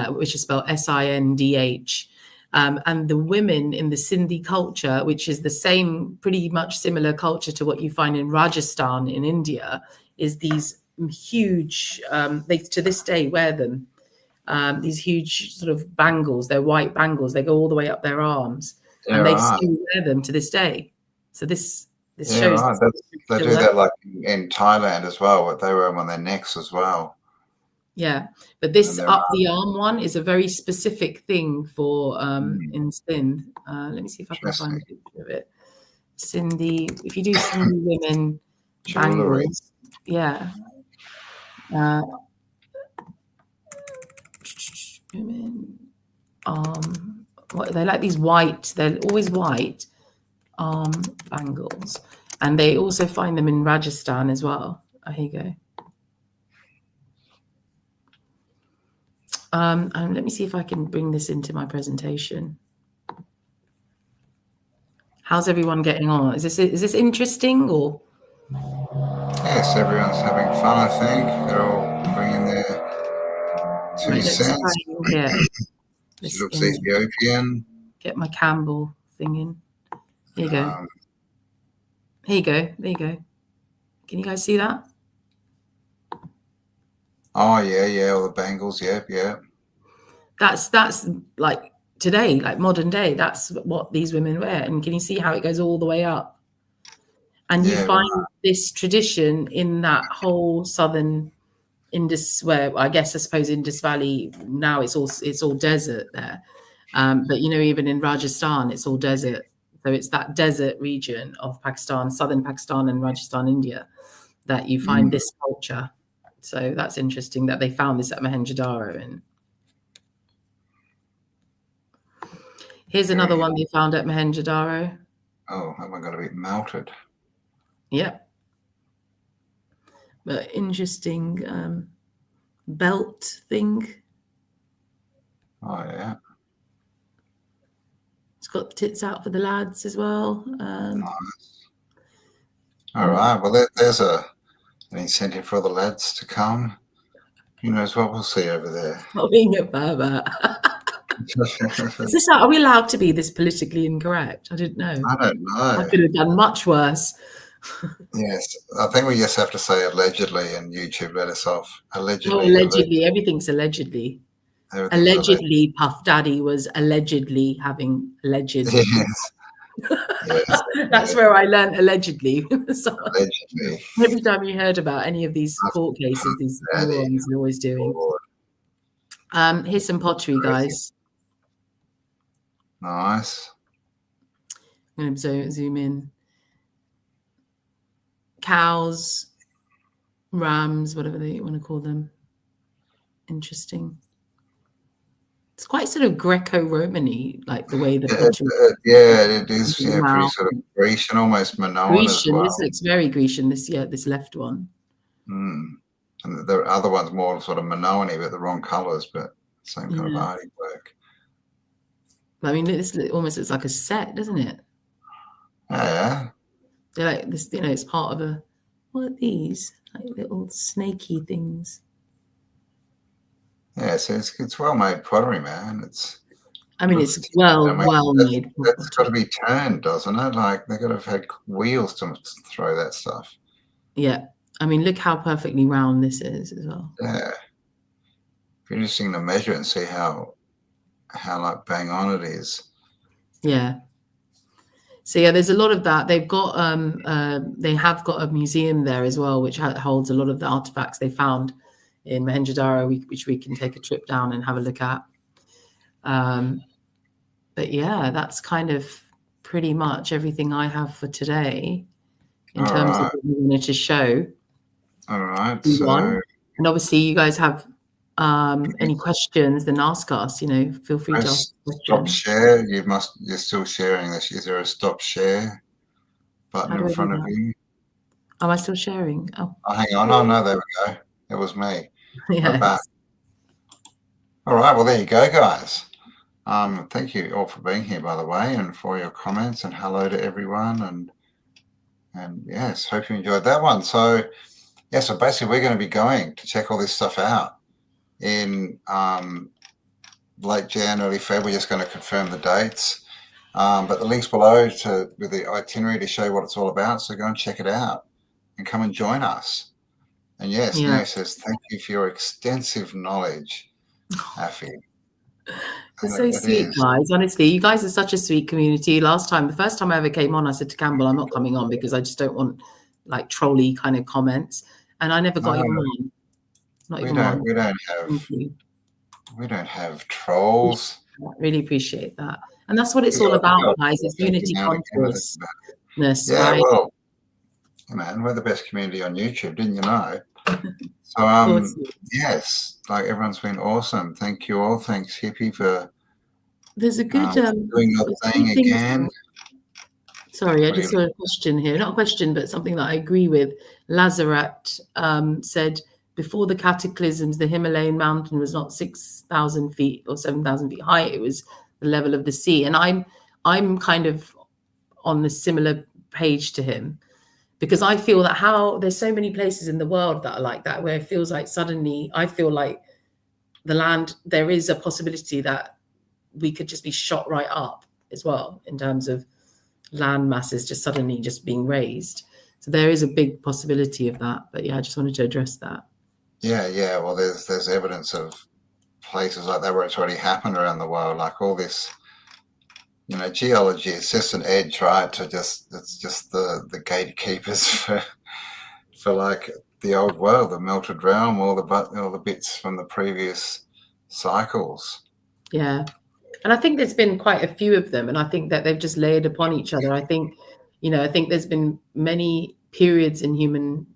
which is spelled Sindh. And the women in the Sindhi culture, which is the same, pretty much similar culture to what you find in Rajasthan in India, is these huge, they to this day wear them, these huge sort of bangles. They're white bangles. They go all the way up their arms, and they still wear them to this day. So this shows. Right. They do that like in Thailand as well, but they wear them on their necks as well. Yeah, but this up the arm one is a very specific thing for in Sindh. Let me see if I can find a picture of it. Sindhi, if you do Sindhi women bangles, women they're like these white. They're always white arm bangles, and they also find them in Rajasthan as well. Oh, here you go. And let me see if I can bring this into my presentation. How's everyone getting on? Is this interesting or? Yes, everyone's having fun. I think they're all bringing their 2 cents. She looks Ethiopian. Get my Campbell thing in. Here you go. Here you go. There you go. Can you guys see that? Oh yeah, all the bangles. Yeah. That's like today, like modern day. That's what these women wear, and can you see how it goes all the way up? And you find this tradition in that whole southern Indus, where I suppose Indus Valley now it's all desert there, but even in Rajasthan it's all desert. So it's that desert region of Pakistan, southern Pakistan and Rajasthan, India, that you find this culture. So that's interesting that they found this at Mohenjo-daro. And here's another one they found at Mohenjo-daro. Oh, am I going to be melted? Yeah. But interesting belt thing. Oh, yeah. It's got tits out for the lads as well. Nice. All right. Well, there's an incentive for the lads to come. Who knows what we'll see over there. Not being a pervert. Are we allowed to be this politically incorrect? I didn't know. I don't know. I could have done much worse. Yes, I think we just have to say allegedly, and YouTube let us off. Allegedly. Oh, allegedly. Everything's allegedly. Allegedly, Puff Daddy was allegedly having alleged. Yes. Yes. That's where I learned allegedly. So allegedly. Every time you heard about any of these court cases, these morons are always doing. Here's some pottery, guys. Nice. I'm going to zoom in. Cows, rams, whatever they want to call them. Interesting. It's quite sort of Greco-Roman-y, like the way the pottery. It is. Yeah, pretty sort of Grecian, almost Minoan as well. This looks very Grecian. This left one. And the other one's more sort of Minoan-y, but the wrong colours. But Same kind of artwork. I mean, this almost looks like a set, doesn't it? Yeah. They're like this, it's part of a. What are these? Like little snaky things. Yeah, so it's well-made pottery, man. It's well made. That's got to be turned, doesn't it? Like they've got to have had wheels to throw that stuff. Yeah. I mean, look how perfectly round this is as well. Yeah. It's interesting to measure and see how like bang on it is. Yeah. So yeah, there's a lot of that. They've got they have got a museum there as well, which holds a lot of the artifacts they found in Mohenjo-daro, which we can take a trip down and have a look at. But yeah, that's kind of pretty much everything I have for today in terms of what we wanted to show. All right. So, and obviously, you guys have any questions, then ask us. Feel free to ask questions. Stop share. You're still sharing this. Is there a stop share button in front of you? Am I still sharing? Oh, hang on. Oh no, there we go. It was me. Yeah. All right. Well, there you go, guys. Thank you all for being here, by the way, and for your comments, and hello to everyone. And yes, hope you enjoyed that one. So yeah, so basically we're going to be going to check all this stuff out in late Jan, early Feb. We're just going to confirm the dates. But the link's below with the itinerary to show you what it's all about. So go and check it out and come and join us. And yes, Neo says, thank you for your extensive knowledge, Afi. It's so sweet, guys. Honestly, you guys are such a sweet community. The first time I ever came on, I said to Campbell, I'm not coming on because I just don't want like trolly kind of comments. And I never got even one. We don't have trolls. I really appreciate that. And that's what it's all about, guys. It's unity consciousness. Yeah, right? well, man, we're the best community on YouTube, didn't you know? So, yes, like everyone's been awesome. Thank you all. Thanks, Hippie, for there's a good doing your thing again. Sorry, I just saw a question here. Not a question, but something that I agree with. Lazarat said, before the cataclysms, the Himalayan mountain was not 6,000 feet or 7,000 feet high. It was the level of the sea. And I'm kind of on the similar page to him, because I feel that there's so many places in the world that are like that, where it feels like suddenly I feel like the land, there is a possibility that we could just be shot right up as well in terms of land masses just suddenly just being raised. So there is a big possibility of that. But yeah, I just wanted to address that. Yeah. Well, there's evidence of places like that where it's already happened around the world, like all this. Geology is just an edge, right? It's just the gatekeepers for like the old world, the melted realm, all the bits from the previous cycles. Yeah, and I think there's been quite a few of them, and I think that they've just layered upon each other. I think there's been many periods in human,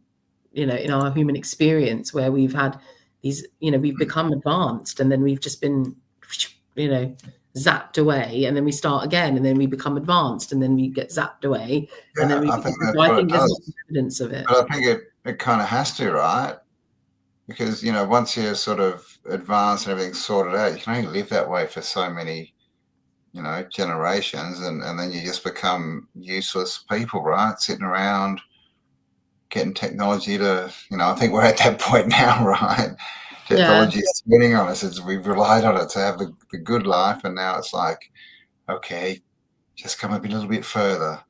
in our human experience where we've had these, we've become advanced, and then we've just been, zapped away, and then we start again, and then we become advanced, and then we get zapped away, and then I think there's evidence of it. But I think it kind of has to, right? Because once you're sort of advanced and everything's sorted out, you can only live that way for so many generations, and then you just become useless people, right? Sitting around getting technology to I think we're at that point now, right? Technology is spinning on us. We've relied on it to have the good life, and now it's like, okay, just come a little bit further.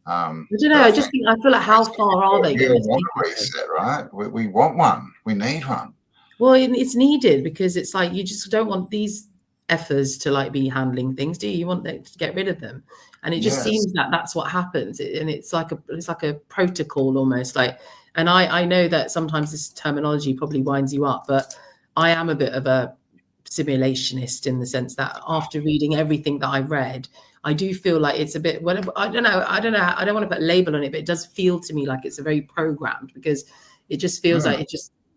I don't know. I feel like how far are they going to want a reset, right? We want one. We need one. Well, it's needed, because it's like you just don't want these effers to like be handling things, do you? You want them to get rid of them, and it just seems that that's what happens. And it's like a protocol almost, like. And I know that sometimes this terminology probably winds you up, but I am a bit of a simulationist in the sense that after reading everything that I've read, I do feel like it's a bit, well, I don't know. I don't want to put a label on it, but it does feel to me like it's a very programmed, because it just feels like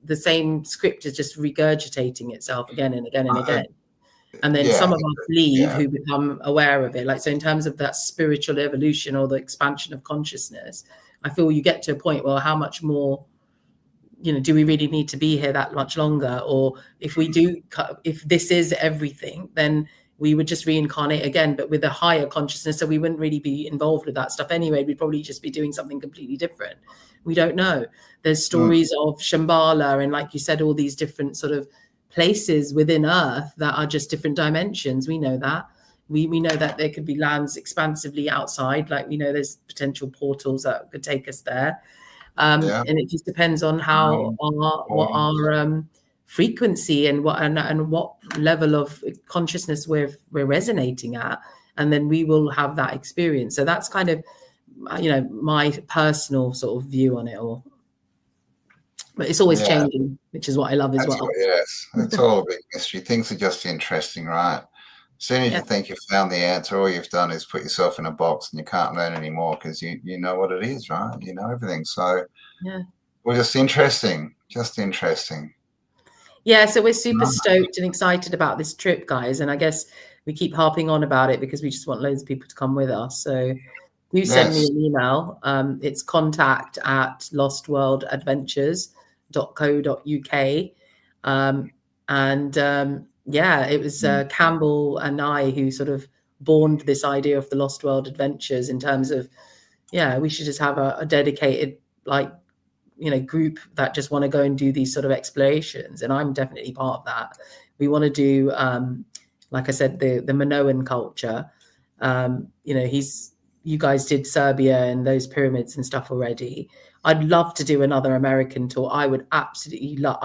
the same script is just regurgitating itself again and again and again. And then some of us leave who become aware of it. Like, so in terms of that spiritual evolution or the expansion of consciousness, I feel you get to a point where how much more do we really need to be here that much longer? Or if we do, if this is everything, then we would just reincarnate again, but with a higher consciousness. So we wouldn't really be involved with that stuff anyway. We'd probably just be doing something completely different. We don't know. There's stories of Shambhala and, like you said, all these different sort of places within Earth that are just different dimensions. We know that. We know that there could be lands expansively outside. Like, we know there's potential portals that could take us there. And it just depends on how what our frequency and what level of consciousness we're resonating at, and then we will have that experience. So that's kind of my personal sort of view on it all. But it's always changing, which is what I love as well. Yes, it's all a big mystery. Things are just interesting, right? As soon as you think you've found the answer, all you've done is put yourself in a box and you can't learn anymore because you know what it is, right? You know everything. So well, just interesting. Yeah, so we're super stoked and excited about this trip, guys. And I guess we keep harping on about it because we just want loads of people to come with us. So do send me an email. It's contact@lostworldadventures.co.uk. It was Campbell and I who sort of borned this idea of the Lost World Adventures, in terms of, we should just have a dedicated, like, group that just want to go and do these sort of explorations. And I'm definitely part of that. We want to do, like I said, the Minoan culture. You guys did Serbia and those pyramids and stuff already. I'd love to do another American tour. I would absolutely love.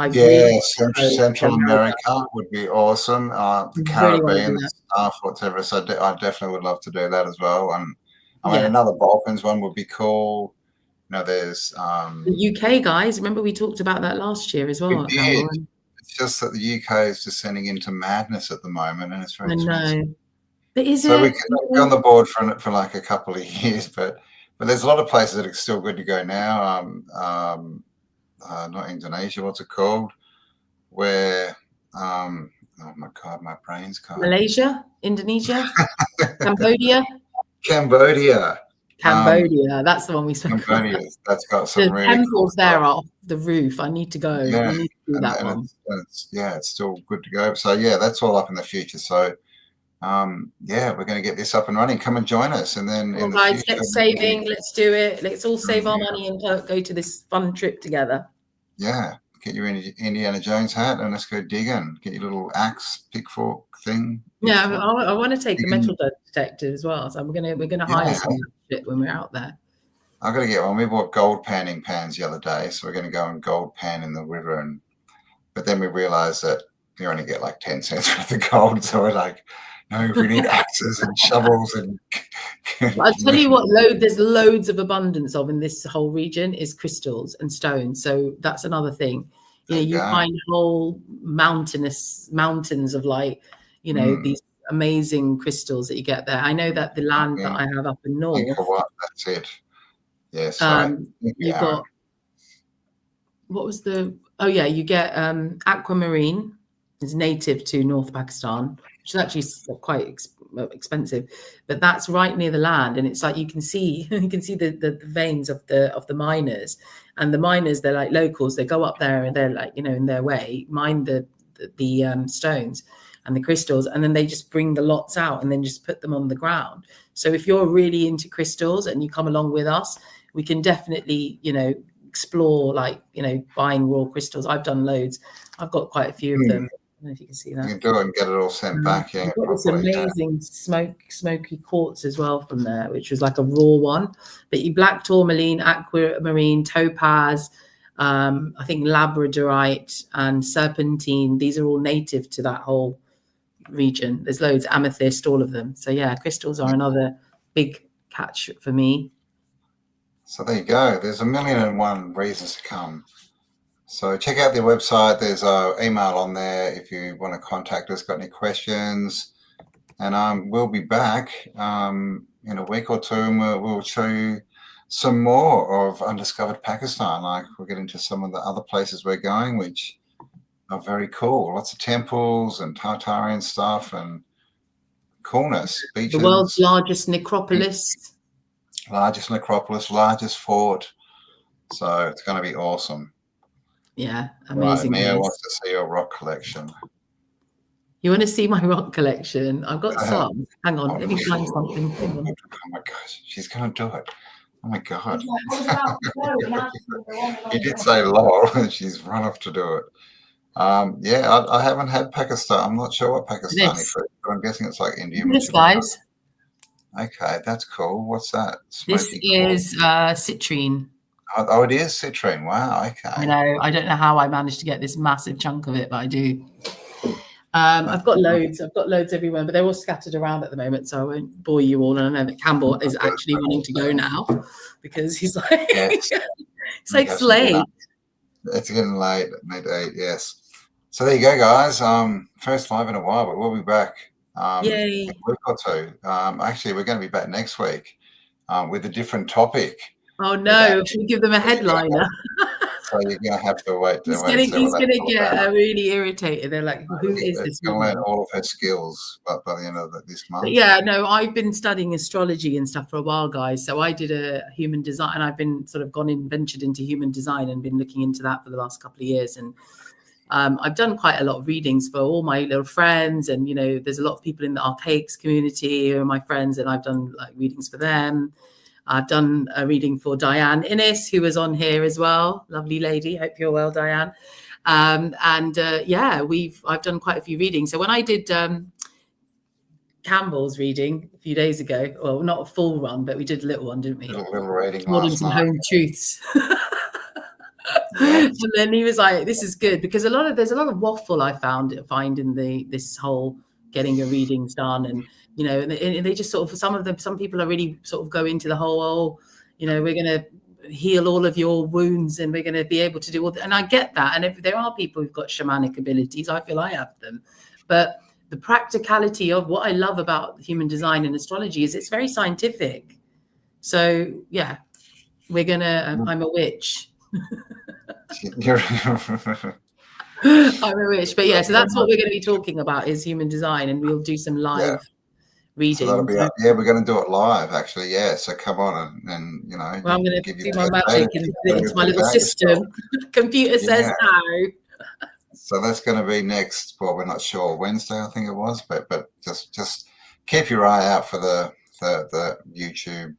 Central America would be awesome. The Caribbean stuff, whatever. So I definitely would love to do that as well. And I mean, another Balkans one would be cool. There's the UK, guys. Remember we talked about that last year as well. We did. It's just that the UK is descending into madness at the moment, and it's very expensive. But we can be on the board for like a couple of years, but there's a lot of places that are still good to go now. Not Indonesia, what's it called? Where oh my God, my brain's gone. Malaysia, Indonesia, Cambodia. That's the one we spoke about. That's got some really temples cool there are off the roof. I need to go. I need to do that one. It's still good to go. So that's all up in the future. So we're going to get this up and running. Come and join us, and then guys, get saving. Let's do it. Let's all save our money and go to this fun trip together. Yeah, get your Indiana Jones hat and let's go digging. Get your little axe pitchfork thing. Yeah, I want to take the metal detector as well. So we're gonna hire some shit when we're out there. I've got to get one. We bought gold panning pans the other day, so we're going to go and gold pan in the river. But then we realized that you only get like 10 cents worth of gold, so we're like, no, we need axes and shovels and. I'll tell you what, there's loads of abundance of in this whole region is crystals and stones. So that's another thing. You find whole mountains of these amazing crystals that you get there. I know that the land that I have up in north. That's it. Yes. You got. What was the? Oh yeah, you get aquamarine. Is native to North Pakistan, which is actually quite expensive, but that's right near the land, and it's like you can see the veins of the miners, and the miners, they're like locals. They go up there and they're like in their way mine the stones and the crystals, and then they just bring the lots out and then just put them on the ground. So if you're really into crystals and you come along with us, we can definitely explore buying raw crystals. I've done loads. I've got quite a few of them. I don't know if you can see that. You can do it and get it all sent back. Yeah, I've got this amazing smoky quartz as well from there, which was like a raw one. But black tourmaline, aquamarine, topaz, I think labradorite and serpentine. These are all native to that whole region. There's loads, amethyst, all of them. So crystals are another big catch for me. So there you go. There's 1,000,001 reasons to come. So check out their website. There's an email on there if you want to contact us, got any questions. And we'll be back in a week or two, and we'll show you some more of undiscovered Pakistan. Like we'll get into some of the other places we're going, which are very cool. Lots of temples and Tartarian stuff and coolness. Beaches. The world's largest necropolis. Largest fort. So it's going to be awesome. Yeah, Right, amazing. Mia Guys. wants to see your rock collection. You want to see my rock collection? I've got some. Hang on, let me find something. Hang on. Oh my gosh, she's going to do it. Oh my God. He did say lol, and she's run off to do it. Yeah, I haven't had Pakistan. I'm not sure what Pakistani This. food, but I'm guessing it's like Indian. This, guys. Okay, that's cool. What's that? This Smoky is citrine. Oh, it is citrine. Wow. Okay. I know. I don't know how I managed to get this massive chunk of it, but I do. I've got loads. I've got loads everywhere, but they're all scattered around at the moment, so I won't bore you all. And I know that Campbell is actually wanting to go now because he's like, Yes. it's like late. It's getting late. Need to eat. Yes. So there you go, guys. First live in a while, but we'll be back. Yay. In a week or two. Actually, we're going to be back next week with a different topic. Oh no! Should we give them a headliner? So you're going to have to wait. He's going to get really irritated. They're like, "Who is this?" Going to learn all of her skills by the end of this month. But yeah, no, I've been studying astrology and stuff for a while, guys. So I did a human design, and I've been sort of ventured into human design and been looking into that for the last couple of years. And I've done quite a lot of readings for all my little friends, and there's a lot of people in the archaics community who are my friends, and I've done like readings for them. I've done a reading for Diane Innes, who was on here as well. Lovely lady. Hope you're well, Diane. Yeah, I've done quite a few readings. So when I did Campbell's reading a few days ago, well, not a full one, but we did a little one, didn't we? A little reading Told him some home truths. And then he was like, "This is good," because there's a lot of waffle I find in this whole getting your readings done, and and they just sort of some people are really sort of go into the whole, we're going to heal all of your wounds and we're going to be able to do all that. And I get that. And if there are people who've got shamanic abilities, I feel I have them. But the practicality of what I love about human design and astrology is it's very scientific. So yeah, I'm a witch. I'm a witch. But yeah, so that's what we're going to be talking about is human design, and we'll do some live reading. So that'll be we're going to do it live actually. Yeah, so come on and well, I'm going to do my magic and put it into my little system. Computer says no. So that's going to be next. Well, we're not sure, Wednesday I think it was, but just keep your eye out for the YouTube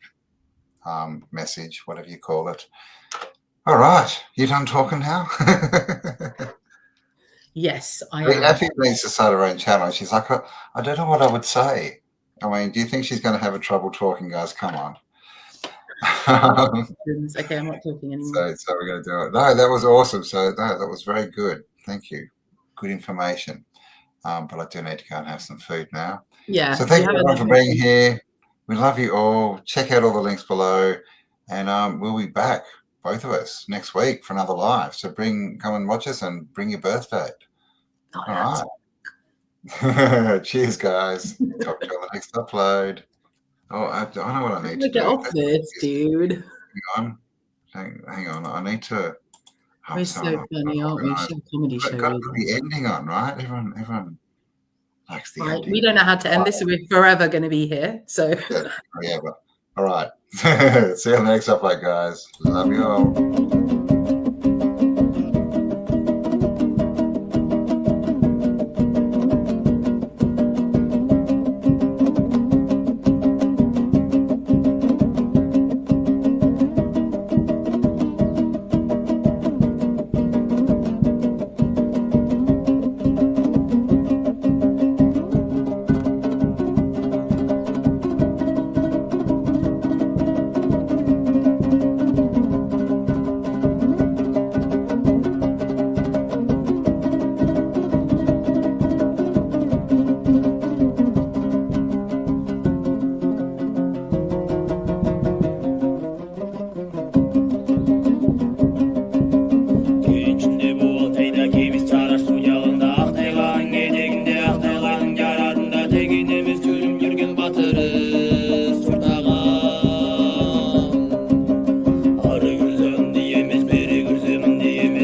message, whatever you call it. All right, you done talking now? Yes, I am. Effie needs to start her own channel. She's like, I don't know what I would say. I mean, do you think she's going to have trouble talking, guys? Come on. Okay, I'm not talking anymore. So we're going to do it. No, that was awesome. So that was very good. Thank you. Good information. But I do need to go and have some food now. Yeah. So thank you everyone for being here. We love you all. Check out all the links below. And we'll be back, both of us, next week for another live. So come and watch us and bring your birthday. All right. Cheers, guys. Talk to you on the next upload. Oh, I know what I need to do. Get off this, dude. Hang on. I need to. We're so funny, aren't we? It's a comedy show. Got to put the ending on, right? Everyone likes the ending. We don't know how to end this, so we're forever going to be here. So. Yeah, but all right. See you on the next upload, guys. Love you all.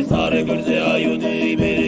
Sarı gözü ayu değil mi?